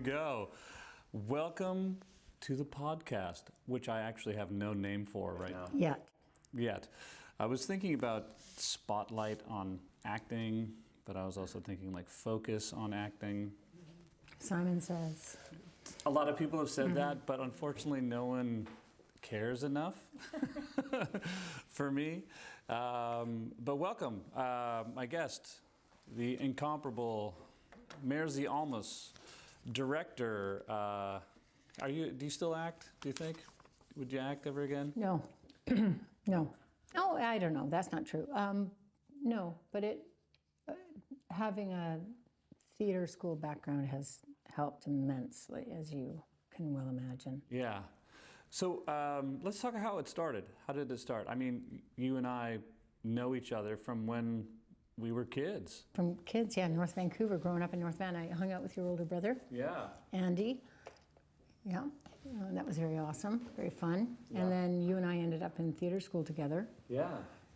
go. Welcome to the podcast, which I actually have no name for right now. Yet. I was thinking about spotlight on acting, but I was also thinking like focus on acting. Simon says. A lot of people have said that, but unfortunately no one cares enough for me. But welcome, my guest, the incomparable Mairzee Almas, director. Do you still act, do you think? Would you act ever again? No. No. Oh, I don't know. That's not true. No, but having a theater school background has helped immensely, as you can well imagine. Yeah. So let's talk how it started. How did it start? I mean, you and I know each other from when we were kids. From kids, yeah, North Vancouver, growing up in North Van. I hung out with your older brother. Yeah. Andy. Yeah, that was very awesome, very fun. Yeah. And then you and I ended up in theater school together. Yeah.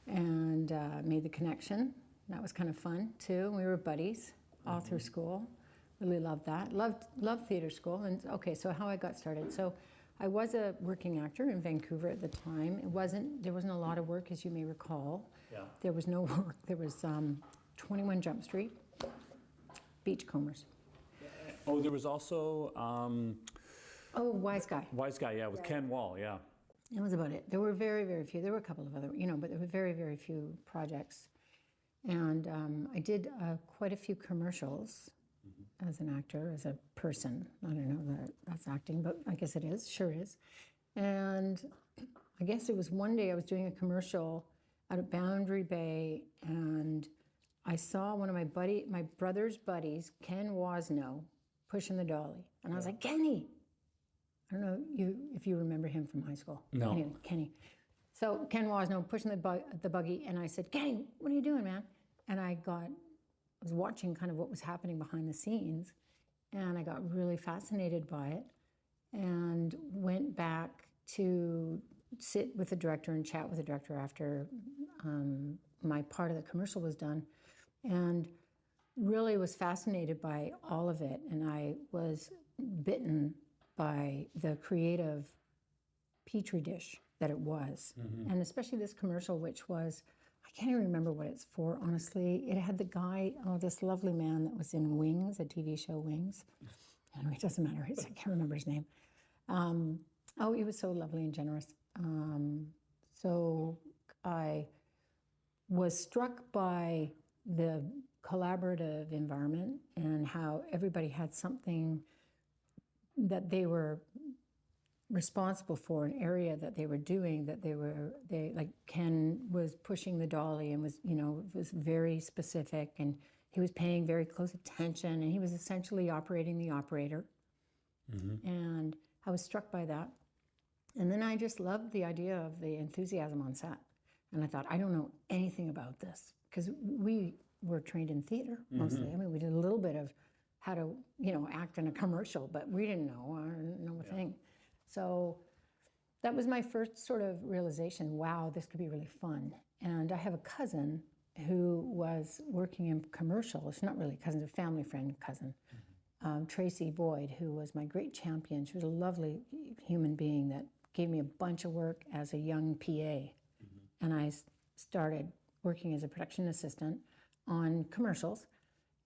And made the connection. That was kind of fun too. We were buddies all through school. Really loved that. Loved theater school. And okay, so how I got started. So I was a working actor in Vancouver at the time. There wasn't a lot of work, as you may recall. Yeah. There was no work. There was 21 Jump Street, Beachcombers. Oh, there was also Wise Guy. Wise Guy, yeah, with Ken Wall, yeah. That was about it. There were very, very few. There were a couple of other, but there were very, very few projects. And I did quite a few commercials as an actor, as a person. I don't know that that's acting, but I guess it is. Sure is. And I guess it was one day I was doing a commercial out at Boundary Bay, and I saw one of my brother's buddies, Ken Wasno, pushing the dolly. And I was like, Kenny! I don't know if you remember him from high school. No. Anyway, Kenny. So Ken Wasno pushing the buggy, and I said, Kenny, what are you doing, man? And I was watching kind of what was happening behind the scenes, and I got really fascinated by it, and went back to sit with the director and chat with the director after my part of the commercial was done, and really was fascinated by all of it, and I was bitten by the creative petri dish that it was. And especially this commercial, which was, I can't even remember what it's for, honestly. It had the guy, this lovely man that was in Wings, a TV show Wings. Anyway, it doesn't matter, I can't remember his name. He was so lovely and generous. So I was struck by the collaborative environment and how everybody had something that they were responsible for, an area that they were doing, like Ken was pushing the dolly and was very specific, and he was paying very close attention, and he was essentially operating the operator. And I was struck by that. And then I just loved the idea of the enthusiasm on set. And I thought, I don't know anything about this, because we were trained in theater mostly. I mean, we did a little bit of how to, act in a commercial, but we didn't know a thing. So that was my first sort of realization, wow, this could be really fun. And I have a cousin who was working in commercials, not really a cousin, a family friend cousin, Tracy Boyd, who was my great champion. She was a lovely human being that gave me a bunch of work as a young PA. And I started working as a production assistant on commercials,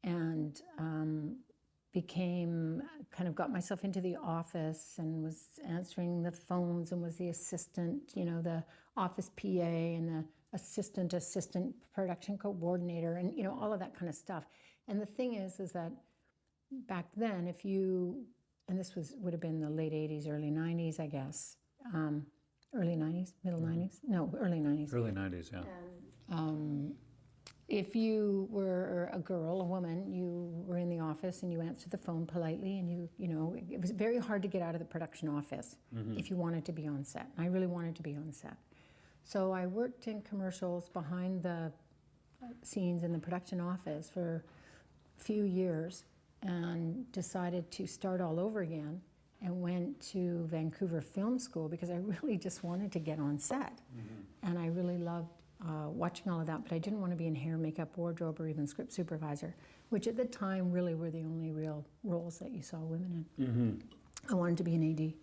and got myself into the office and was answering the phones and was the assistant, the office PA and the assistant production coordinator and, all of that kind of stuff. And the thing is that back then, and this would have been the late 80s, early 90s, I guess. Early 90s, middle 90s? No, early 90s. Early 90s, yeah. If you were a girl, a woman, you were in the office and you answered the phone politely, and it was very hard to get out of the production office if you wanted to be on set. I really wanted to be on set. So I worked in commercials behind the scenes in the production office for a few years and decided to start all over again, and went to Vancouver Film School because I really just wanted to get on set. And I really loved watching all of that, but I didn't want to be in hair, makeup, wardrobe, or even script supervisor, which at the time really were the only real roles that you saw women in. I wanted to be an AD,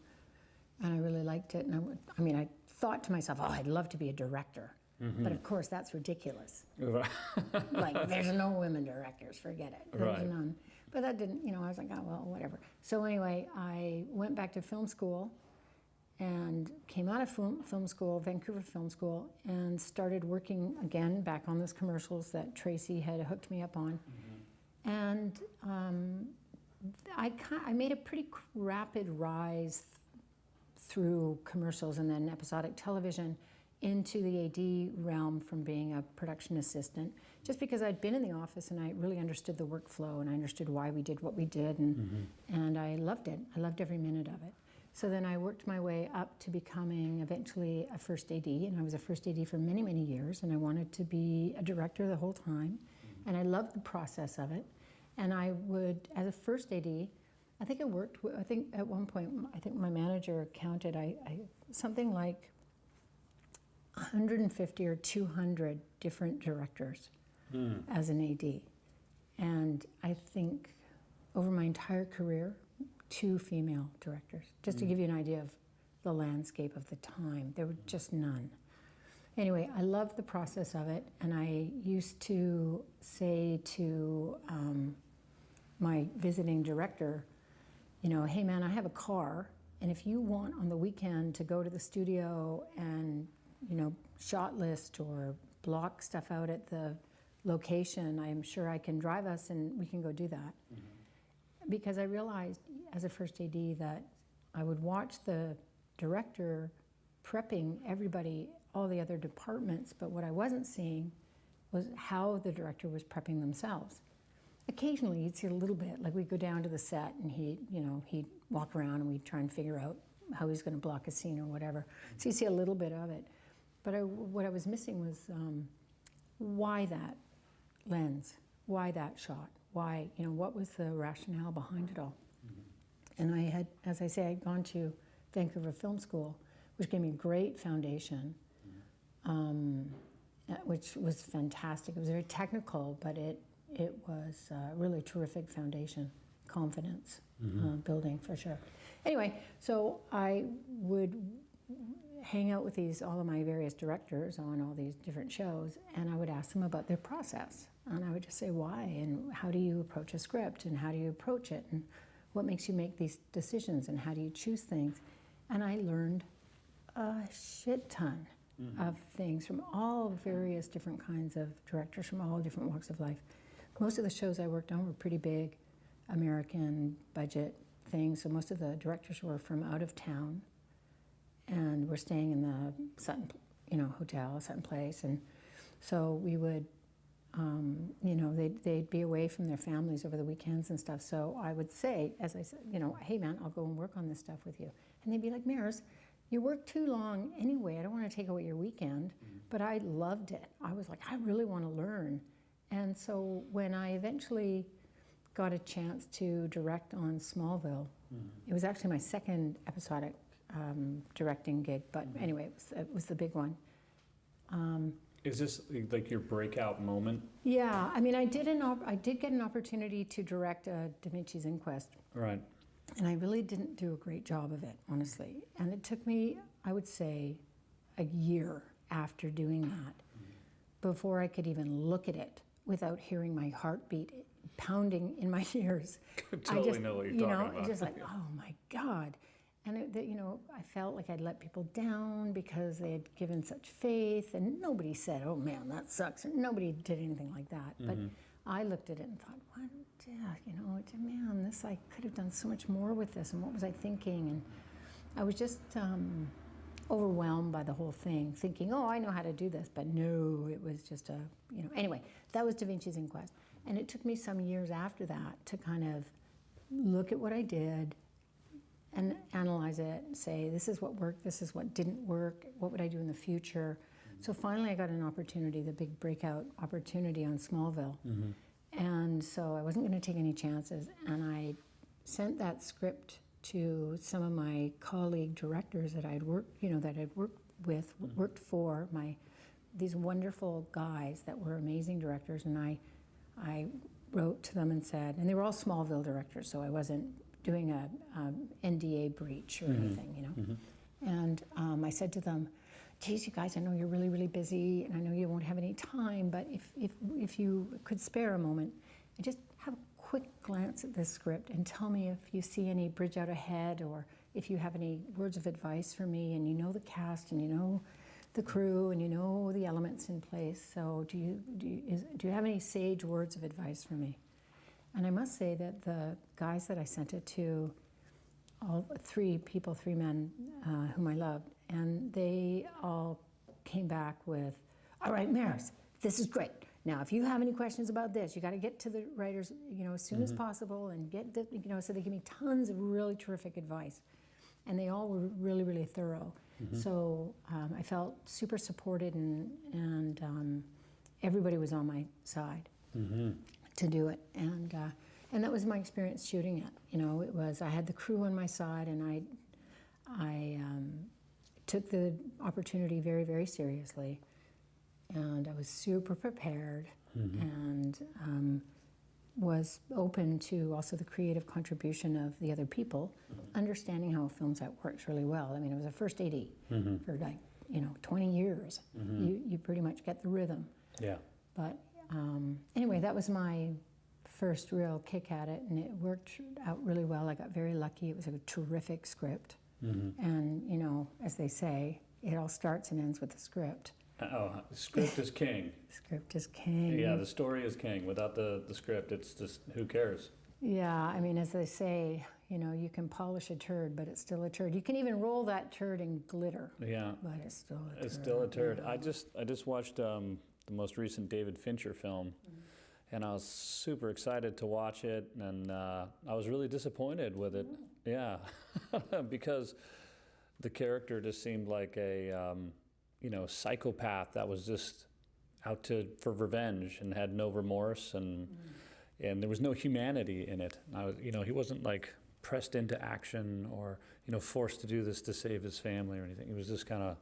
and I really liked it. And I thought to myself, oh, I'd love to be a director. But of course, that's ridiculous. Like, there's no women directors, forget it. There's none. But that didn't, I was like, oh, well, whatever. So anyway, I went back to film school and came out of film school, Vancouver Film School, and started working again back on those commercials that Tracy had hooked me up on. And I made a pretty rapid rise through commercials and then episodic television into the AD realm from being a production assistant, just because I'd been in the office and I really understood the workflow and I understood why we did what we did, and I loved it. I loved every minute of it. So then I worked my way up to becoming eventually a first AD, and I was a first AD for many, many years, and I wanted to be a director the whole time, and I loved the process of it. And I would, as a first AD, I think at one point, I think my manager counted, something like 150 or 200 different directors as an AD. And I think over my entire career, 2 female directors, just to give you an idea of the landscape of the time. There were just none. Anyway, I loved the process of it, and I used to say to my visiting director, hey man, I have a car, and if you want on the weekend to go to the studio and shot list or block stuff out at the location, I'm sure I can drive us and we can go do that. Because I realized as a first AD that I would watch the director prepping everybody, all the other departments, but what I wasn't seeing was how the director was prepping themselves. Occasionally you'd see a little bit, like we'd go down to the set and he'd walk around and we'd try and figure out how he's going to block a scene or whatever. So you see a little bit of it. But what I was missing was why that lens, why that shot, why, what was the rationale behind it all? And I had, as I say, I'd gone to Vancouver Film School, which gave me a great foundation, which was fantastic. It was very technical, but it was a really terrific foundation, confidence building for sure. Anyway, so I would hang out with all of my various directors on all these different shows, and I would ask them about their process. And I would just say why, and how do you approach a script, and how do you approach it, and what makes you make these decisions, and how do you choose things? And I learned a shit ton of things from all various different kinds of directors from all different walks of life. Most of the shows I worked on were pretty big American budget things, so most of the directors were from out of town and were staying in the Sutton, hotel, Sutton Place, and so we would, they'd be away from their families over the weekends and stuff. So I would say, as I said, hey man, I'll go and work on this stuff with you, and they'd be like, Mairs, you work too long anyway. I don't want to take away your weekend, but I loved it. I was like, I really want to learn, and so when I eventually got a chance to direct on Smallville, it was actually my second episodic directing gig, but anyway, it was the big one. Is this like your breakout moment? Yeah, I mean, I did get an opportunity to direct Da Vinci's Inquest. Right. And I really didn't do a great job of it, honestly. And it took me, I would say, a year after doing that before I could even look at it without hearing my heartbeat pounding in my ears. Totally know what you're talking about. Just like, oh my God. And I felt like I'd let people down because they had given such faith, and nobody said, oh man, that sucks. Nobody did anything like that. But I looked at it and thought, what, man, I could have done so much more with this, and what was I thinking? And I was just overwhelmed by the whole thing, thinking, oh, I know how to do this, but no, it was just anyway, that was Da Vinci's Inquest. And it took me some years after that to kind of look at what I did and analyze it and say, this is what worked, this is what didn't work, what would I do in the future? So finally I got an opportunity, the big breakout opportunity on Smallville. And so I wasn't going to take any chances, and I sent that script to some of my colleague directors that I'd worked, worked for, my these wonderful guys that were amazing directors, and I wrote to them and said, and they were all Smallville directors, so I wasn't doing a NDA breach or anything, you know. And I said to them, geez, you guys, I know you're really, really busy, and I know you won't have any time, but if you could spare a moment, and just have a quick glance at this script and tell me if you see any bridge out ahead, or if you have any words of advice for me, and you know the cast, and you know the crew, and you know the elements in place. So do you have any sage words of advice for me? And I must say that the guys that I sent it to, all three men whom I loved, and they all came back with, all right, Mairzee, this is great. Now, if you have any questions about this, you got to get to the writers, you know, as soon as possible, and get the, you know, so they give me tons of really terrific advice. And they all were really, really thorough. So I felt super supported, and everybody was on my side to do it. And that was my experience shooting it. You know, it was, I had the crew on my side, and I took the opportunity very, very seriously. And I was super prepared, and was open to also the creative contribution of the other people, understanding how a film set works really well. I mean, I was a first AD for like, you know, 20 years. You pretty much get the rhythm. Yeah. But anyway, that was my first real kick at it, and it worked out really well. I got very lucky. It was a terrific script. And, you know, as they say, it all starts and ends with the script. Oh, script is king. Script is king. Yeah, the story is king. Without the script, it's just, who cares? Yeah, I mean, as they say, you know, you can polish a turd, but it's still a turd. You can even roll that turd in glitter. Yeah. But it's still a turd. It's still a turd. Yeah. I just watched the most recent David Fincher film, and I was super excited to watch it, and I was really disappointed with it. Yeah, because the character just seemed like a you know, psychopath that was just out for revenge and had no remorse, and there was no humanity in it. You know, he wasn't like pressed into action or, you know, forced to do this to save his family or anything. It was just kind of,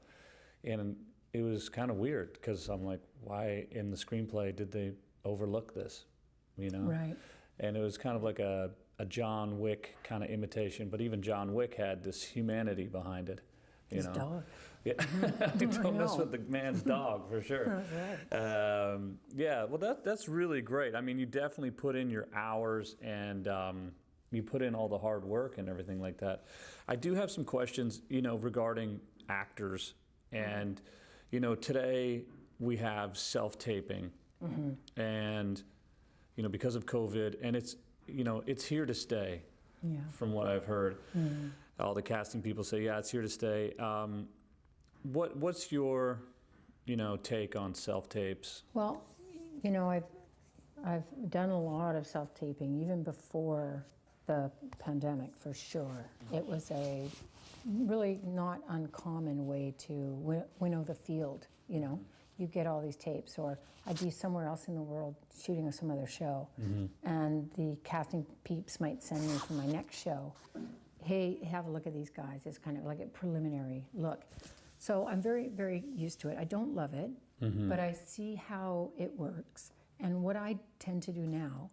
and it was kind of weird, because I'm like, why in the screenplay did they overlook this? You know? Right. And it was kind of like a John Wick kind of imitation, but even John Wick had this humanity behind it. His dog. Yeah, don't mess with the man's dog, for sure. That's right. Yeah, well, that's really great. I mean, you definitely put in your hours, and you put in all the hard work and everything like that. I do have some questions, you know, regarding actors. And, you know, today we have self-taping, and, you know, because of COVID, and it's, you know, it's here to stay, from what I've heard. All the casting people say, yeah, it's here to stay. What's your, you know, take on self-tapes? Well, you know, I've done a lot of self-taping, even before the pandemic, for sure. It was a really not uncommon way to winnow the field, you know. You get all these tapes, or I'd be somewhere else in the world shooting some other show, and the casting peeps might send me for my next show, hey, have a look at these guys. It's kind of like a preliminary look. So I'm very, very used to it. I don't love it, but I see how it works. And what I tend to do now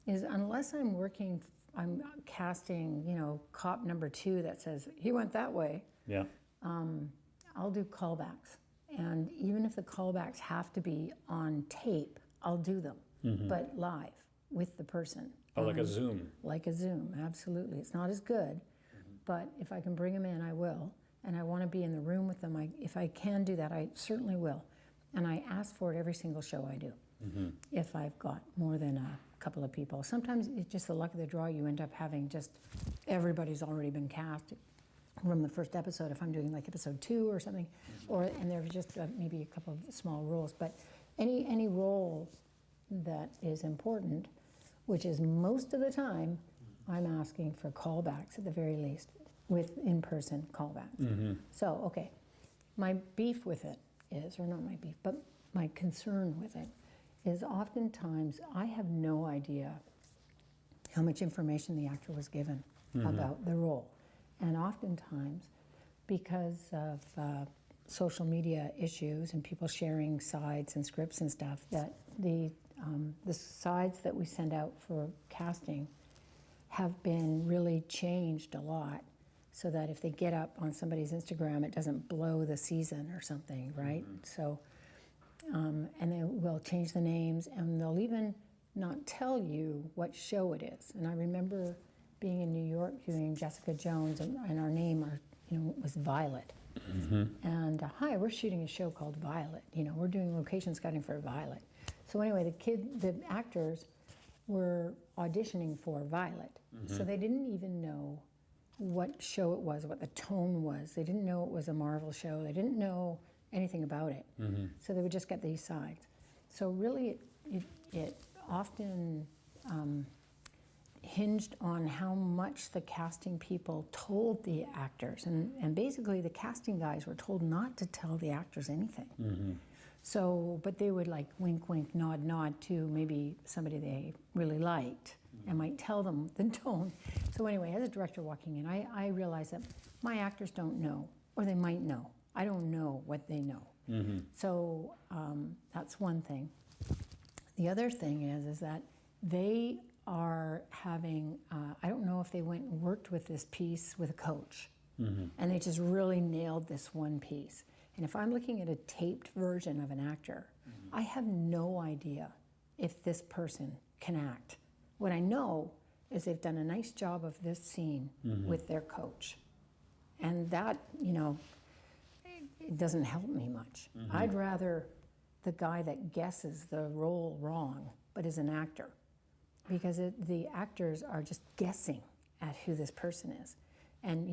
is, unless I'm casting, you know, cop number 2 that says, he went that way, Yeah. I'll do callbacks. And even if the callbacks have to be on tape, I'll do them, but live with the person. Oh, like a Zoom. Like a Zoom, absolutely. It's not as good, but if I can bring them in, I will. And I want to be in the room with them. If I can do that, I certainly will. And I ask for it every single show I do, if I've got more than a couple of people. Sometimes it's just the luck of the draw. You end up having just everybody's already been cast from the first episode, if I'm doing like episode 2 or something, and there's just maybe a couple of small roles. But any role that is important, which is most of the time, I'm asking for callbacks at the very least, with in-person callbacks. So, okay, my beef with it is, or not my beef, but my concern with it is, oftentimes I have no idea how much information the actor was given about the role. And oftentimes, because of social media issues and people sharing sides and scripts and stuff, that the sides that we send out for casting have been really changed a lot, so that if they get up on somebody's Instagram, it doesn't blow the season or something, right? So, and they will change the names, and they'll even not tell you what show it is. And I remember being in New York doing Jessica Jones, and our name, was Violet. And hi, we're shooting a show called Violet. We're doing location scouting for Violet. So anyway, the actors were auditioning for Violet. So they didn't even know what show it was, what the tone was. They didn't know it was a Marvel show. They didn't know anything about it. So they would just get these sides. So really, it often hinged on how much the casting people told the actors. And basically, the casting guys were told not to tell the actors anything. So, but they would like wink, wink, nod, nod to maybe somebody they really liked and might tell them the tone. So anyway, as a director walking in, I realized that my actors don't know, or they might know. I don't know what they know. So that's one thing. The other thing is that they are having, I don't know if they went and worked with this piece with a coach, and they just really nailed this one piece. And if I'm looking at a taped version of an actor, I have no idea if this person can act. What I know is they've done a nice job of this scene with their coach. And that, it doesn't help me much. I'd rather the guy that guesses the role wrong, but is an actor, because the actors are just guessing at who this person is. And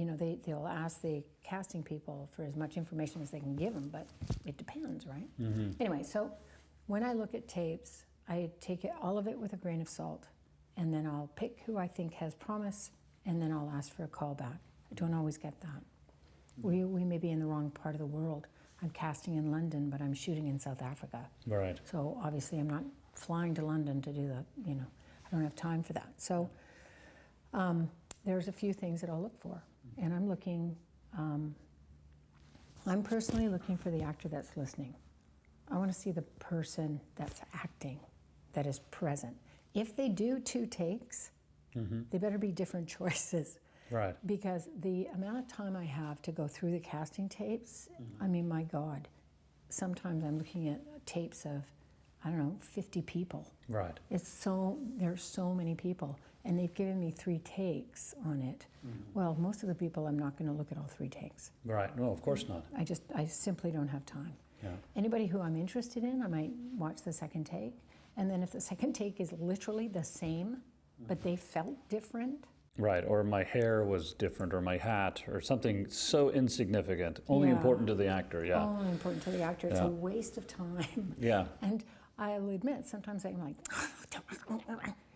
they'll ask the casting people for as much information as they can give them, but it depends, right? Anyway, so when I look at tapes, I take all of it with a grain of salt, and then I'll pick who I think has promise, and then I'll ask for a callback. I don't always get that. We may be in the wrong part of the world. I'm casting in London, but I'm shooting in South Africa. Right. So obviously I'm not flying to London to do that, I don't have time for that. So there's a few things that I'll look for. And I'm looking, I'm personally looking for the actor that's listening. I want to see the person that's acting, that is present. If they do 2 takes, they better be different choices. Right. Because the amount of time I have to go through the casting tapes, I mean, my God, sometimes I'm looking at tapes of, 50 people. Right. There's so many people, and they've given me 3 takes on it. Well, most of the people, I'm not going to look at all 3 takes. Right. No, of course not. I simply don't have time. Yeah. Anybody who I'm interested in, I might watch the second take, and then if the second take is literally the same, but they felt different. Right, or my hair was different, or my hat, or something so insignificant, only Yeah. important to the actor, yeah. Only important to the actor. It's a waste of time. Yeah. And I'll admit, sometimes I'm like,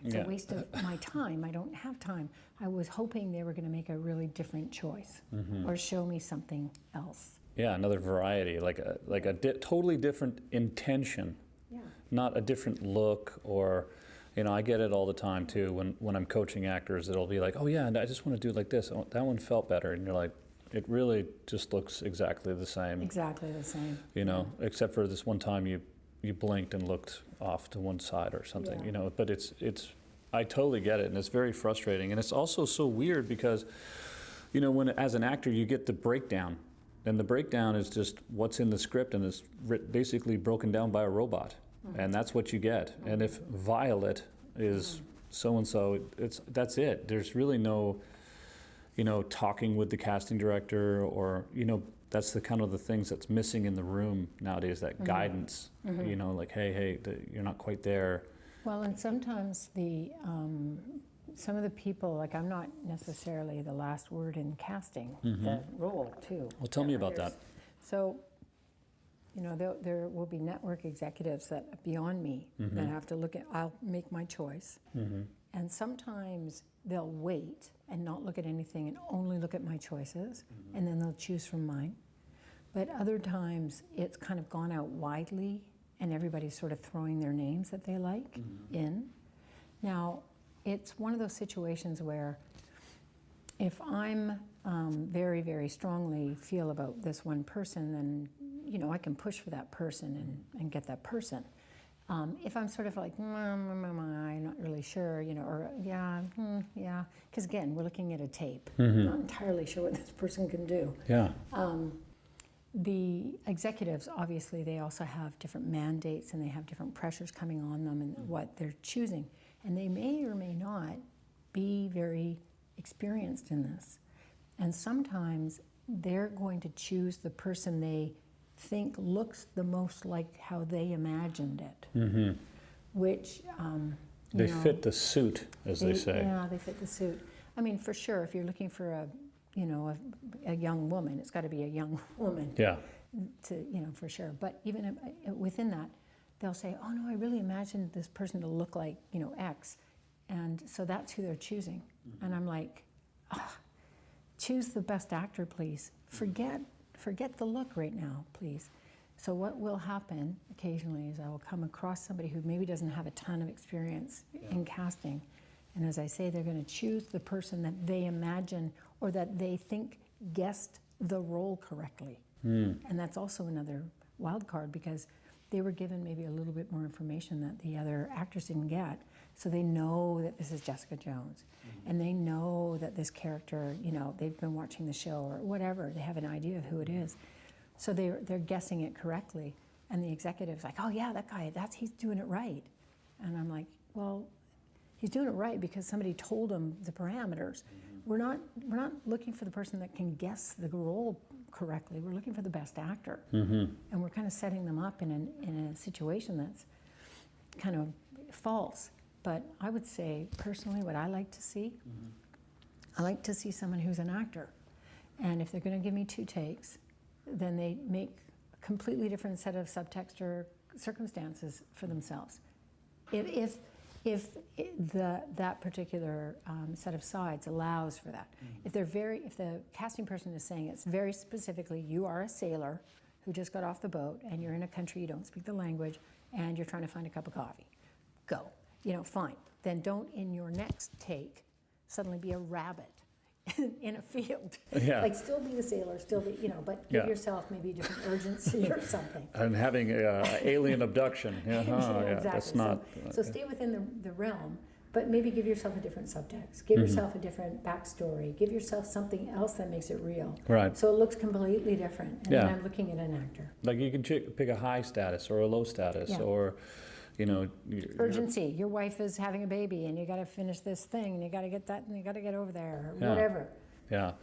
it's Yeah. a waste of my time. I don't have time. I was hoping they were going to make a really different choice or show me something else. Yeah, another variety, like a totally different intention, not a different look, or, I get it all the time too when I'm coaching actors. It'll be like, oh yeah, and I just want to do it like this. Oh, that one felt better, and you're like, it really just looks exactly the same. Exactly the same. Except for this one time you blinked and looked off to one side or something. Yeah. But it's I totally get it, and it's very frustrating, and it's also so weird because, when as an actor you get the breakdown. And the breakdown is just what's in the script, and it's basically broken down by a robot. And that's what you get. And if Violet is so-and-so, that's it. There's really no, talking with the casting director, or, that's the kind of the things that's missing in the room nowadays, that guidance, like, hey, you're not quite there. Well, and sometimes some of the people, like I'm not necessarily the last word in casting the role too. Well, tell me about that. So, there will be network executives that are beyond me that have to look at, I'll make my choice. And sometimes they'll wait and not look at anything and only look at my choices, and then they'll choose from mine. But other times it's kind of gone out widely and everybody's sort of throwing their names that they like in. Now, it's one of those situations where if I'm very, very strongly feel about this one person, then, you know, I can push for that person and get that person. If I'm sort of like, I'm not really sure, you know, or yeah, because again, we're looking at a tape. I'm not entirely sure what this person can do. Yeah. The executives, obviously, they also have different mandates and they have different pressures coming on them and what they're choosing. And they may or may not be very experienced in this. And sometimes they're going to choose the person they think looks the most like how they imagined it, which, They fit the suit, as they say. Yeah, they fit the suit. I mean, for sure, if you're looking for a young woman, it's got to be a young woman. Yeah. For sure. But even within that, they'll say, oh no, I really imagined this person to look like, X. And so that's who they're choosing. And I'm like, choose the best actor, please. Forget the look right now, please. So what will happen occasionally is I will come across somebody who maybe doesn't have a ton of experience in casting. And as I say, they're going to choose the person that they imagine or that they think guessed the role correctly. And that's also another wild card because they were given maybe a little bit more information that the other actors didn't get. So they know that this is Jessica Jones. And they know that this character, they've been watching the show or whatever. They have an idea of who it is. So they're guessing it correctly. And the executive's like, oh yeah, that guy, he's doing it right. And I'm like, well, he's doing it right because somebody told him the parameters. We're not looking for the person that can guess the role correctly. We're looking for the best actor. And we're kind of setting them up in a situation that's kind of false. But I would say, personally, what I like to see, I like to see someone who's an actor. And if they're going to give me 2 takes, then they make a completely different set of subtext or circumstances for themselves. If that particular set of sides allows for that. If the casting person is saying it's very specifically, you are a sailor who just got off the boat and you're in a country you don't speak the language and you're trying to find a cup of coffee, go. Fine. Then don't in your next take suddenly be a rabbit in a field. Yeah. Like still be the sailor, still be, but give yourself maybe a different urgency or something. And having alien abduction. Exactly. That's not. So stay within the realm, but maybe give yourself a different subtext. Give yourself a different backstory. Give yourself something else that makes it real. Right. So it looks completely different. And then I'm looking at an actor. Like you can pick a high status or a low status or, urgency. Your wife is having a baby and you got to finish this thing and you got to get that and you got to get over there or whatever. Yeah.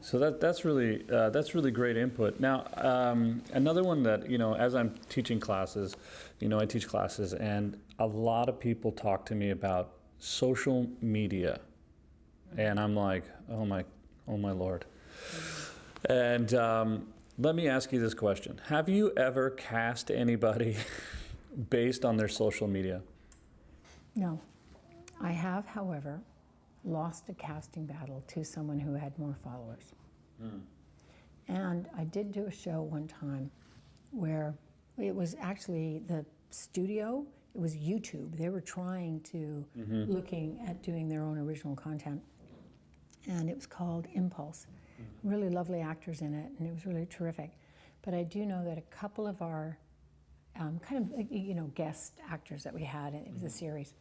So that's really great input. Now, another one that, as I'm teaching classes, I teach classes and a lot of people talk to me about social media. And I'm like, oh my Lord. And let me ask you this question. Have you ever cast anybody based on their social media? No. I have, however, lost a casting battle to someone who had more followers. And I did do a show one time where it was actually the studio, it was YouTube. They were trying to, looking at doing their own original content. And it was called Impulse. Really lovely actors in it, and it was really terrific. But I do know that a couple of our guest actors that we had, it was a series,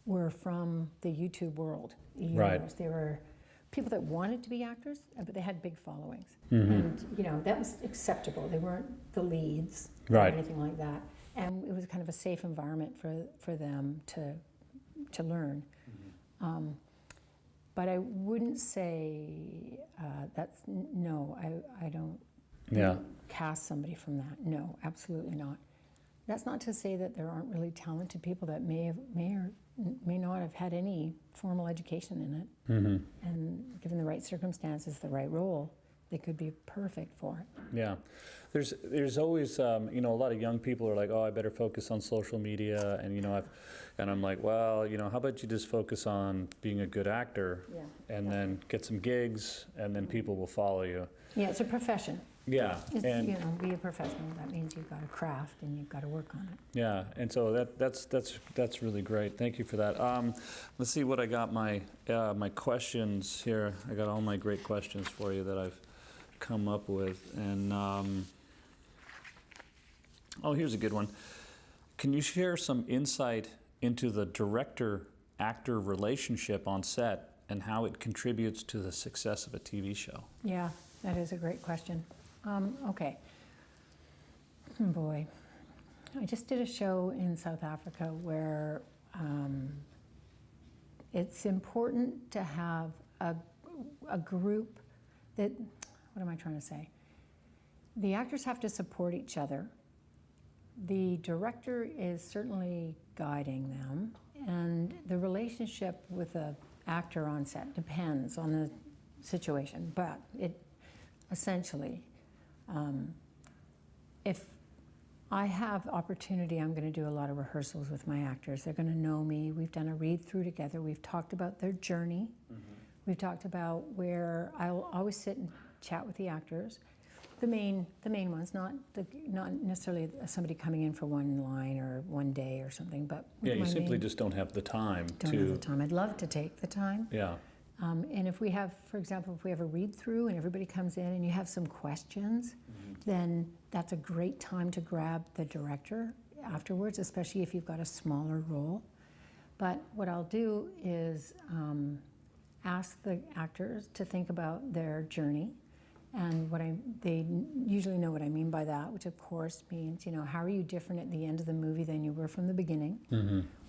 were from the YouTube world. Right. They were people that wanted to be actors, but they had big followings. And, that was acceptable. They weren't the leads or anything like that. And it was kind of a safe environment for them to learn. But I wouldn't say I don't cast somebody from that. No, absolutely not. That's not to say that there aren't really talented people that may or may not have had any formal education in it. And given the right circumstances, the right role, they could be perfect for it. Yeah. There's always, a lot of young people are like, oh, I better focus on social media. And, and I'm like, well, how about you just focus on being a good actor and then get some gigs and then people will follow you. Yeah, it's a profession. Yeah, and be a professional. That means you've got a craft and you've got to work on it. yeah, and so that's really great. Thank you for that. Let's see what I got my questions here. I got all my great questions for you that I've come up with, and oh, here's a good one. Can you share some insight into the director-actor relationship on set and how it contributes to the success of a TV show? Yeah, that is a great question. Okay. Boy, I just did a show in South Africa where it's important to have a group that, what am I trying to say? The actors have to support each other. The director is certainly guiding them, and the relationship with the actor on set depends on the situation, but it essentially, if I have opportunity, I'm going to do a lot of rehearsals with my actors. They're going to know me. We've done a read through together. We've talked about their journey. We've talked about where I'll always sit and chat with the actors. The main ones, not necessarily somebody coming in for one line or one day or something, but Yeah, you simply just don't have the time don't have the time. I'd love to take the time. Yeah. And if we have, for example, if we have a read through and everybody comes in and you have some questions, then that's a great time to grab the director afterwards, especially if you've got a smaller role. But what I'll do is ask the actors to think about their journey. And they usually know what I mean by that, which of course means, how are you different at the end of the movie than you were from the beginning?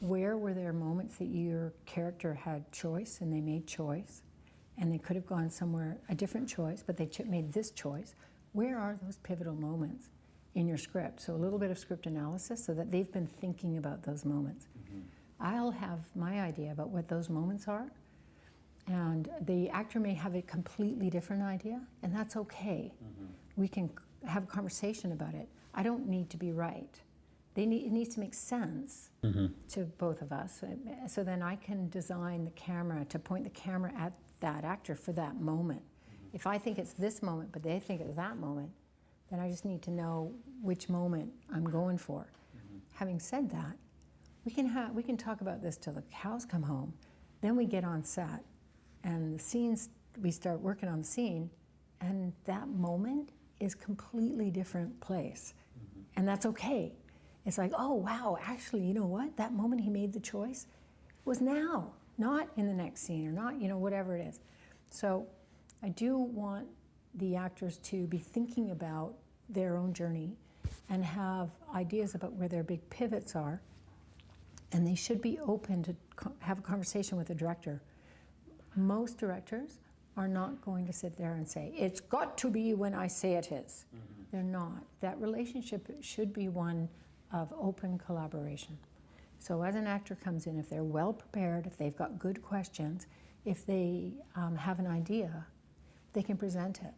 Where were there moments that your character had choice and they made choice, and they could have gone somewhere, a different choice, but they made this choice? Where are those pivotal moments in your script? So a little bit of script analysis so that they've been thinking about those moments. I'll have my idea about what those moments are, and the actor may have a completely different idea, and that's okay. We can have a conversation about it. I don't need to be right. It needs to make sense to both of us. So then I can design the camera to point the camera at that actor for that moment. If I think it's this moment, but they think it's that moment, then I just need to know which moment I'm going for. Having said that, we can talk about this till the cows come home. Then we get on set, and the scenes, we start working on the scene, and that moment is completely different place. And that's okay. It's like, oh wow, actually, you know what? That moment he made the choice was now, not in the next scene, or not, whatever it is. So I do want the actors to be thinking about their own journey and have ideas about where their big pivots are, and they should be open to have a conversation with the director. Most directors are not going to sit there and say, it's got to be when I say it is. They're not. That relationship should be one of open collaboration. So as an actor comes in, if they're well prepared, if they've got good questions, if they have an idea, they can present it.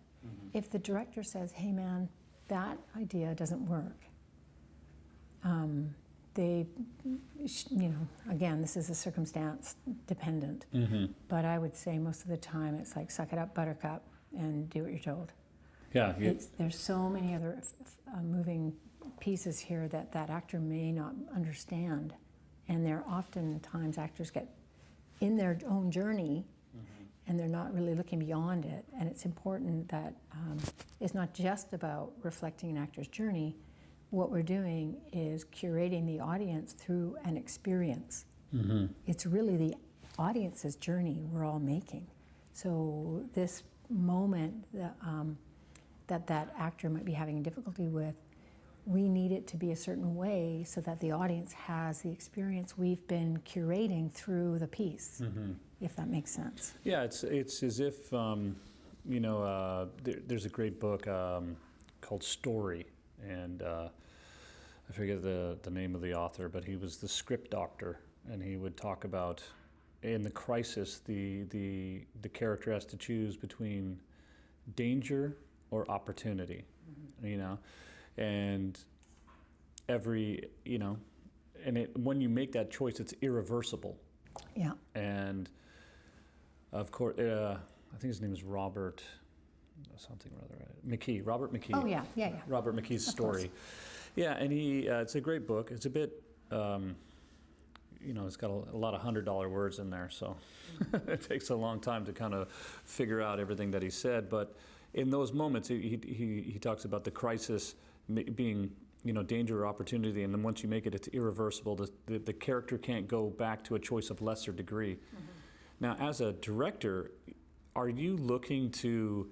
If the director says, hey man, that idea doesn't work, again, this is a circumstance dependent, but I would say most of the time it's like, suck it up, buttercup, and do what you're told. Yeah. There's so many other moving pieces here that actor may not understand, and there oftentimes actors get in their own journey and they're not really looking beyond it. And it's important that it's not just about reflecting an actor's journey. What we're doing is curating the audience through an experience. It's really the audience's journey we're all making. So this moment that actor might be having difficulty with, we need it to be a certain way so that the audience has the experience we've been curating through the piece, if that makes sense. Yeah, it's as if, there's a great book called Story, and I forget the name of the author, but he was the script doctor, and he would talk about, in the crisis, the character has to choose between danger or opportunity, and when you make that choice, it's irreversible. Yeah. And of course, I think his name is Robert something rather, McKee, Robert McKee. Oh, yeah, yeah, yeah. Robert McKee's Of course. story. Yeah, and it's a great book. It's a bit, it's got a lot of $100 words in there, so it takes a long time to kind of figure out everything that he said. But in those moments, he talks about the crisis being, danger or opportunity, and then once you make it, it's irreversible. The character can't go back to a choice of lesser degree. Mm-hmm. Now, as a director, are you looking to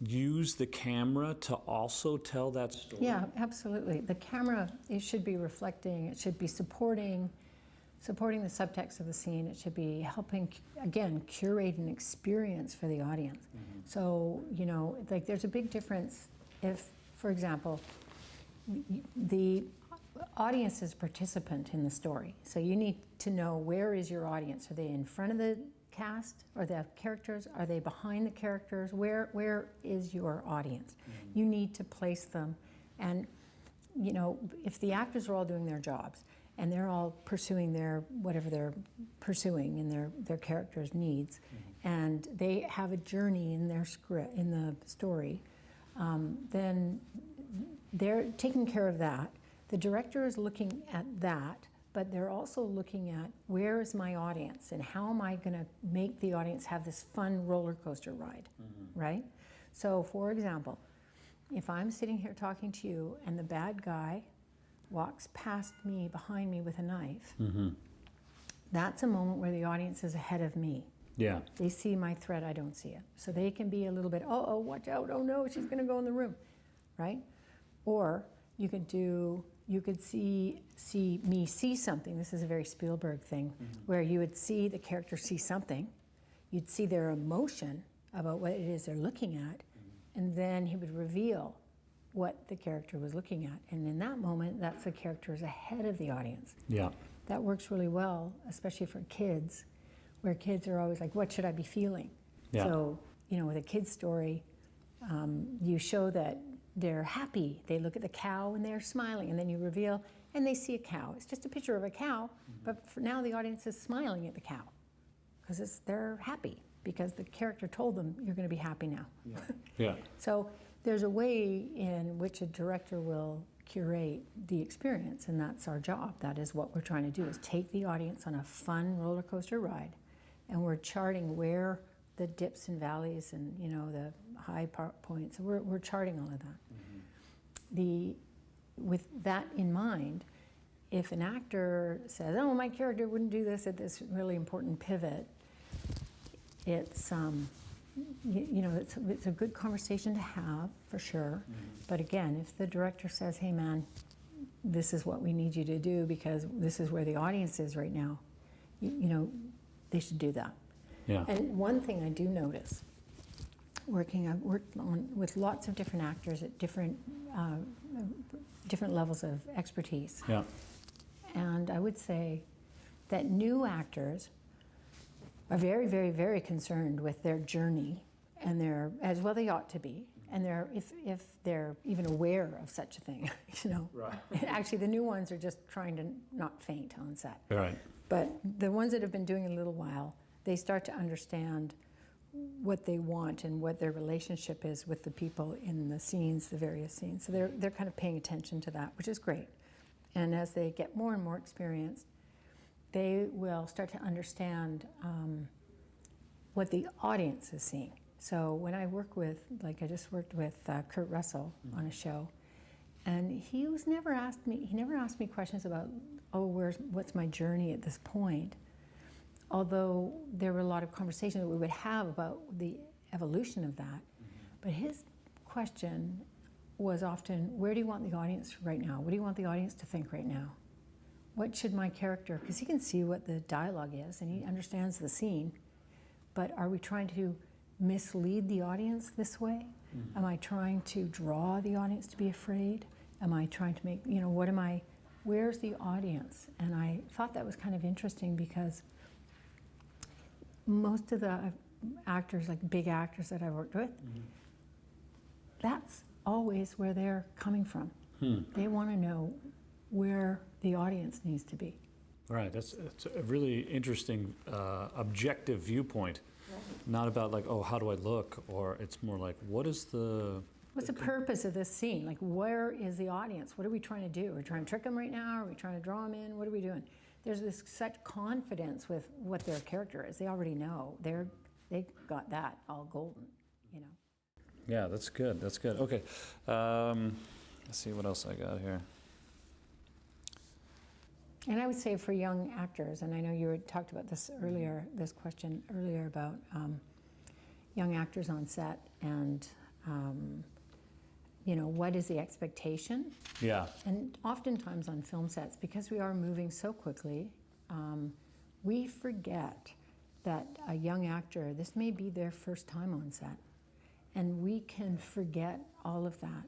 use the camera to also tell that story? Yeah, absolutely. The camera, it should be reflecting, it should be supporting the subtext of the scene. It should be helping, again, curate an experience for the audience. Mm-hmm. So, there's a big difference if, for example, the audience is a participant in the story. So you need to know, where is your audience? Are they in front of the cast or the characters? Are they behind the characters? Where is your audience? Mm-hmm. You need to place them. And, if the actors are all doing their jobs and they're all pursuing whatever they're pursuing in their characters' needs, mm-hmm. and they have a journey in their script, in the story, then they're taking care of that. The director is looking at that, but they're also looking at, where is my audience and how am I going to make the audience have this fun roller coaster ride, mm-hmm. right? So, for example, if I'm sitting here talking to you and the bad guy walks past me, behind me with a knife, mm-hmm. that's a moment where the audience is ahead of me. Yeah. They see my threat, I don't see it. So they can be a little bit, oh, watch out, oh no, she's going to go in the room, right? Or you could see me see something. This is a very Spielberg thing, mm-hmm. where you would see the character see something, you'd see their emotion about what it is they're looking at, mm-hmm. and then he would reveal what the character was looking at. And in that moment, that's the character's ahead of the audience. Yeah. That works really well, especially for kids, where kids are always like, what should I be feeling? Yeah. So, with a kid's story, you show that they're happy. They look at the cow and they're smiling, and then you reveal, and they see a cow. It's just a picture of a cow, mm-hmm. but for now the audience is smiling at the cow because they're happy, because the character told them, you're going to be happy now. Yeah. Yeah. So there's a way in which a director will curate the experience, and that's our job. That is what we're trying to do, is take the audience on a fun roller coaster ride, and we're charting where the dips and valleys and the high points. We're charting all of that. Mm-hmm. With that in mind, if an actor says, "Oh, my character wouldn't do this at this really important pivot," it's it's a good conversation to have for sure. Mm-hmm. But again, if the director says, "Hey, man, this is what we need you to do because this is where the audience is right now," they should do that. Yeah. And one thing I do notice, I've worked with lots of different actors at different levels of expertise. Yeah. And I would say that new actors are very, very, very concerned with their journey, and as well they ought to be. And if they're even aware of such a thing, Right. Actually, the new ones are just trying to not faint on set. Right. But the ones that have been doing it a little while, they start to understand what they want and what their relationship is with the people in the scenes, the various scenes. So they're kind of paying attention to that, which is great. And as they get more and more experienced, they will start to understand what the audience is seeing. So when I work with, I just worked with Kurt Russell on a show, and he never asked me questions about, what's my journey at this point? Although there were a lot of conversations that we would have about the evolution of that. Mm-hmm. But his question was often, where do you want the audience right now? What do you want the audience to think right now? What should my character, because he can see what the dialogue is and he understands the scene, but are we trying to mislead the audience this way? Mm-hmm. Am I trying to draw the audience to be afraid? Am I trying to make, where's the audience? And I thought that was kind of interesting because most of the actors, like big actors that I worked with, mm-hmm. that's always where they're coming from. They want to know where the audience needs to be. Right, that's a really interesting objective viewpoint. Not about like, oh, how do I look? Or it's more like, what's the purpose of this scene? Like, where is the audience? What are we trying to do? Are we trying to trick them right now? Are we trying to draw them in? What are we doing? There's this such confidence with what their character is. They already know. They got that all golden, you know. Yeah, that's good. That's good. Okay. Let's see what else I got here. And I would say for young actors, and I know you had talked about this earlier, this question earlier about young actors on set and, you know, what is the expectation? Yeah. And oftentimes on film sets, because we are moving so quickly, we forget that a young actor, this may be their first time on set, and we can forget all of that.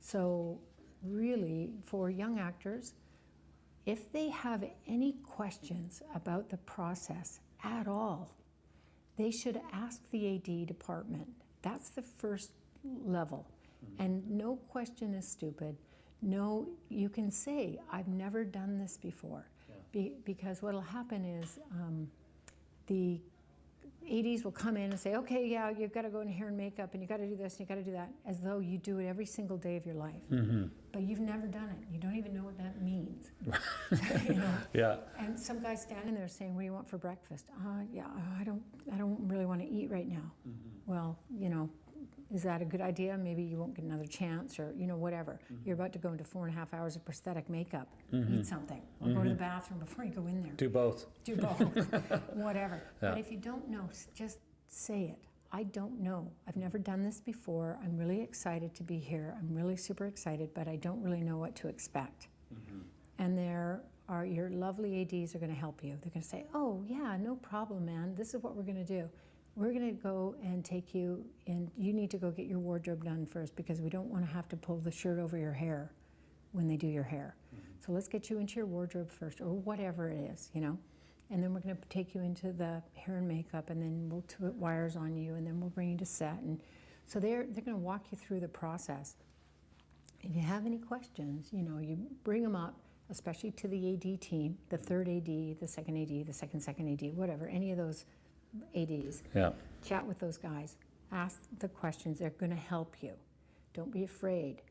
So really, for young actors, if they have any questions about the process at all, they should ask the AD department. That's the first level. And no question is stupid. No, you can say, I've never done this before. Because what'll happen is the ADs will come in and say, okay, yeah, you've got to go in hair and makeup, and you've got to do this, and you've got to do that, as though you do it every single day of your life. But you've never done it. You don't even know what that means. You know? Yeah. And some guy's standing there saying, what do you want for breakfast? Yeah, I don't really want to eat right now. Well, you know, is that a good idea? Maybe you won't get another chance, or, you know, whatever. You're about to go into 4.5 hours of prosthetic makeup. Eat something, or go to the bathroom before you go in there. Do both. Do both, whatever. Yeah. But if you don't know, just say it. I don't know. I've never done this before. I'm really excited to be here. I'm really super excited, but I don't really know what to expect. And there are your lovely ADs are going to help you. They're going to say, oh, yeah, no problem, man. This is what we're going to do. We're going to go and take you, and you need to go get your wardrobe done first, because we don't want to have to pull the shirt over your hair when they do your hair. So let's get you into your wardrobe first, or whatever it is, you know. And then we're going to take you into the hair and makeup, and then we'll put wires on you, and then we'll bring you to set. And so they're going to walk you through the process. If you have any questions, you know, you bring them up, especially to the AD team, the third AD, the second AD, the second AD, whatever, any of those ADs. Yeah. Chat with those guys. Ask the questions. They're going to help you. Don't be afraid.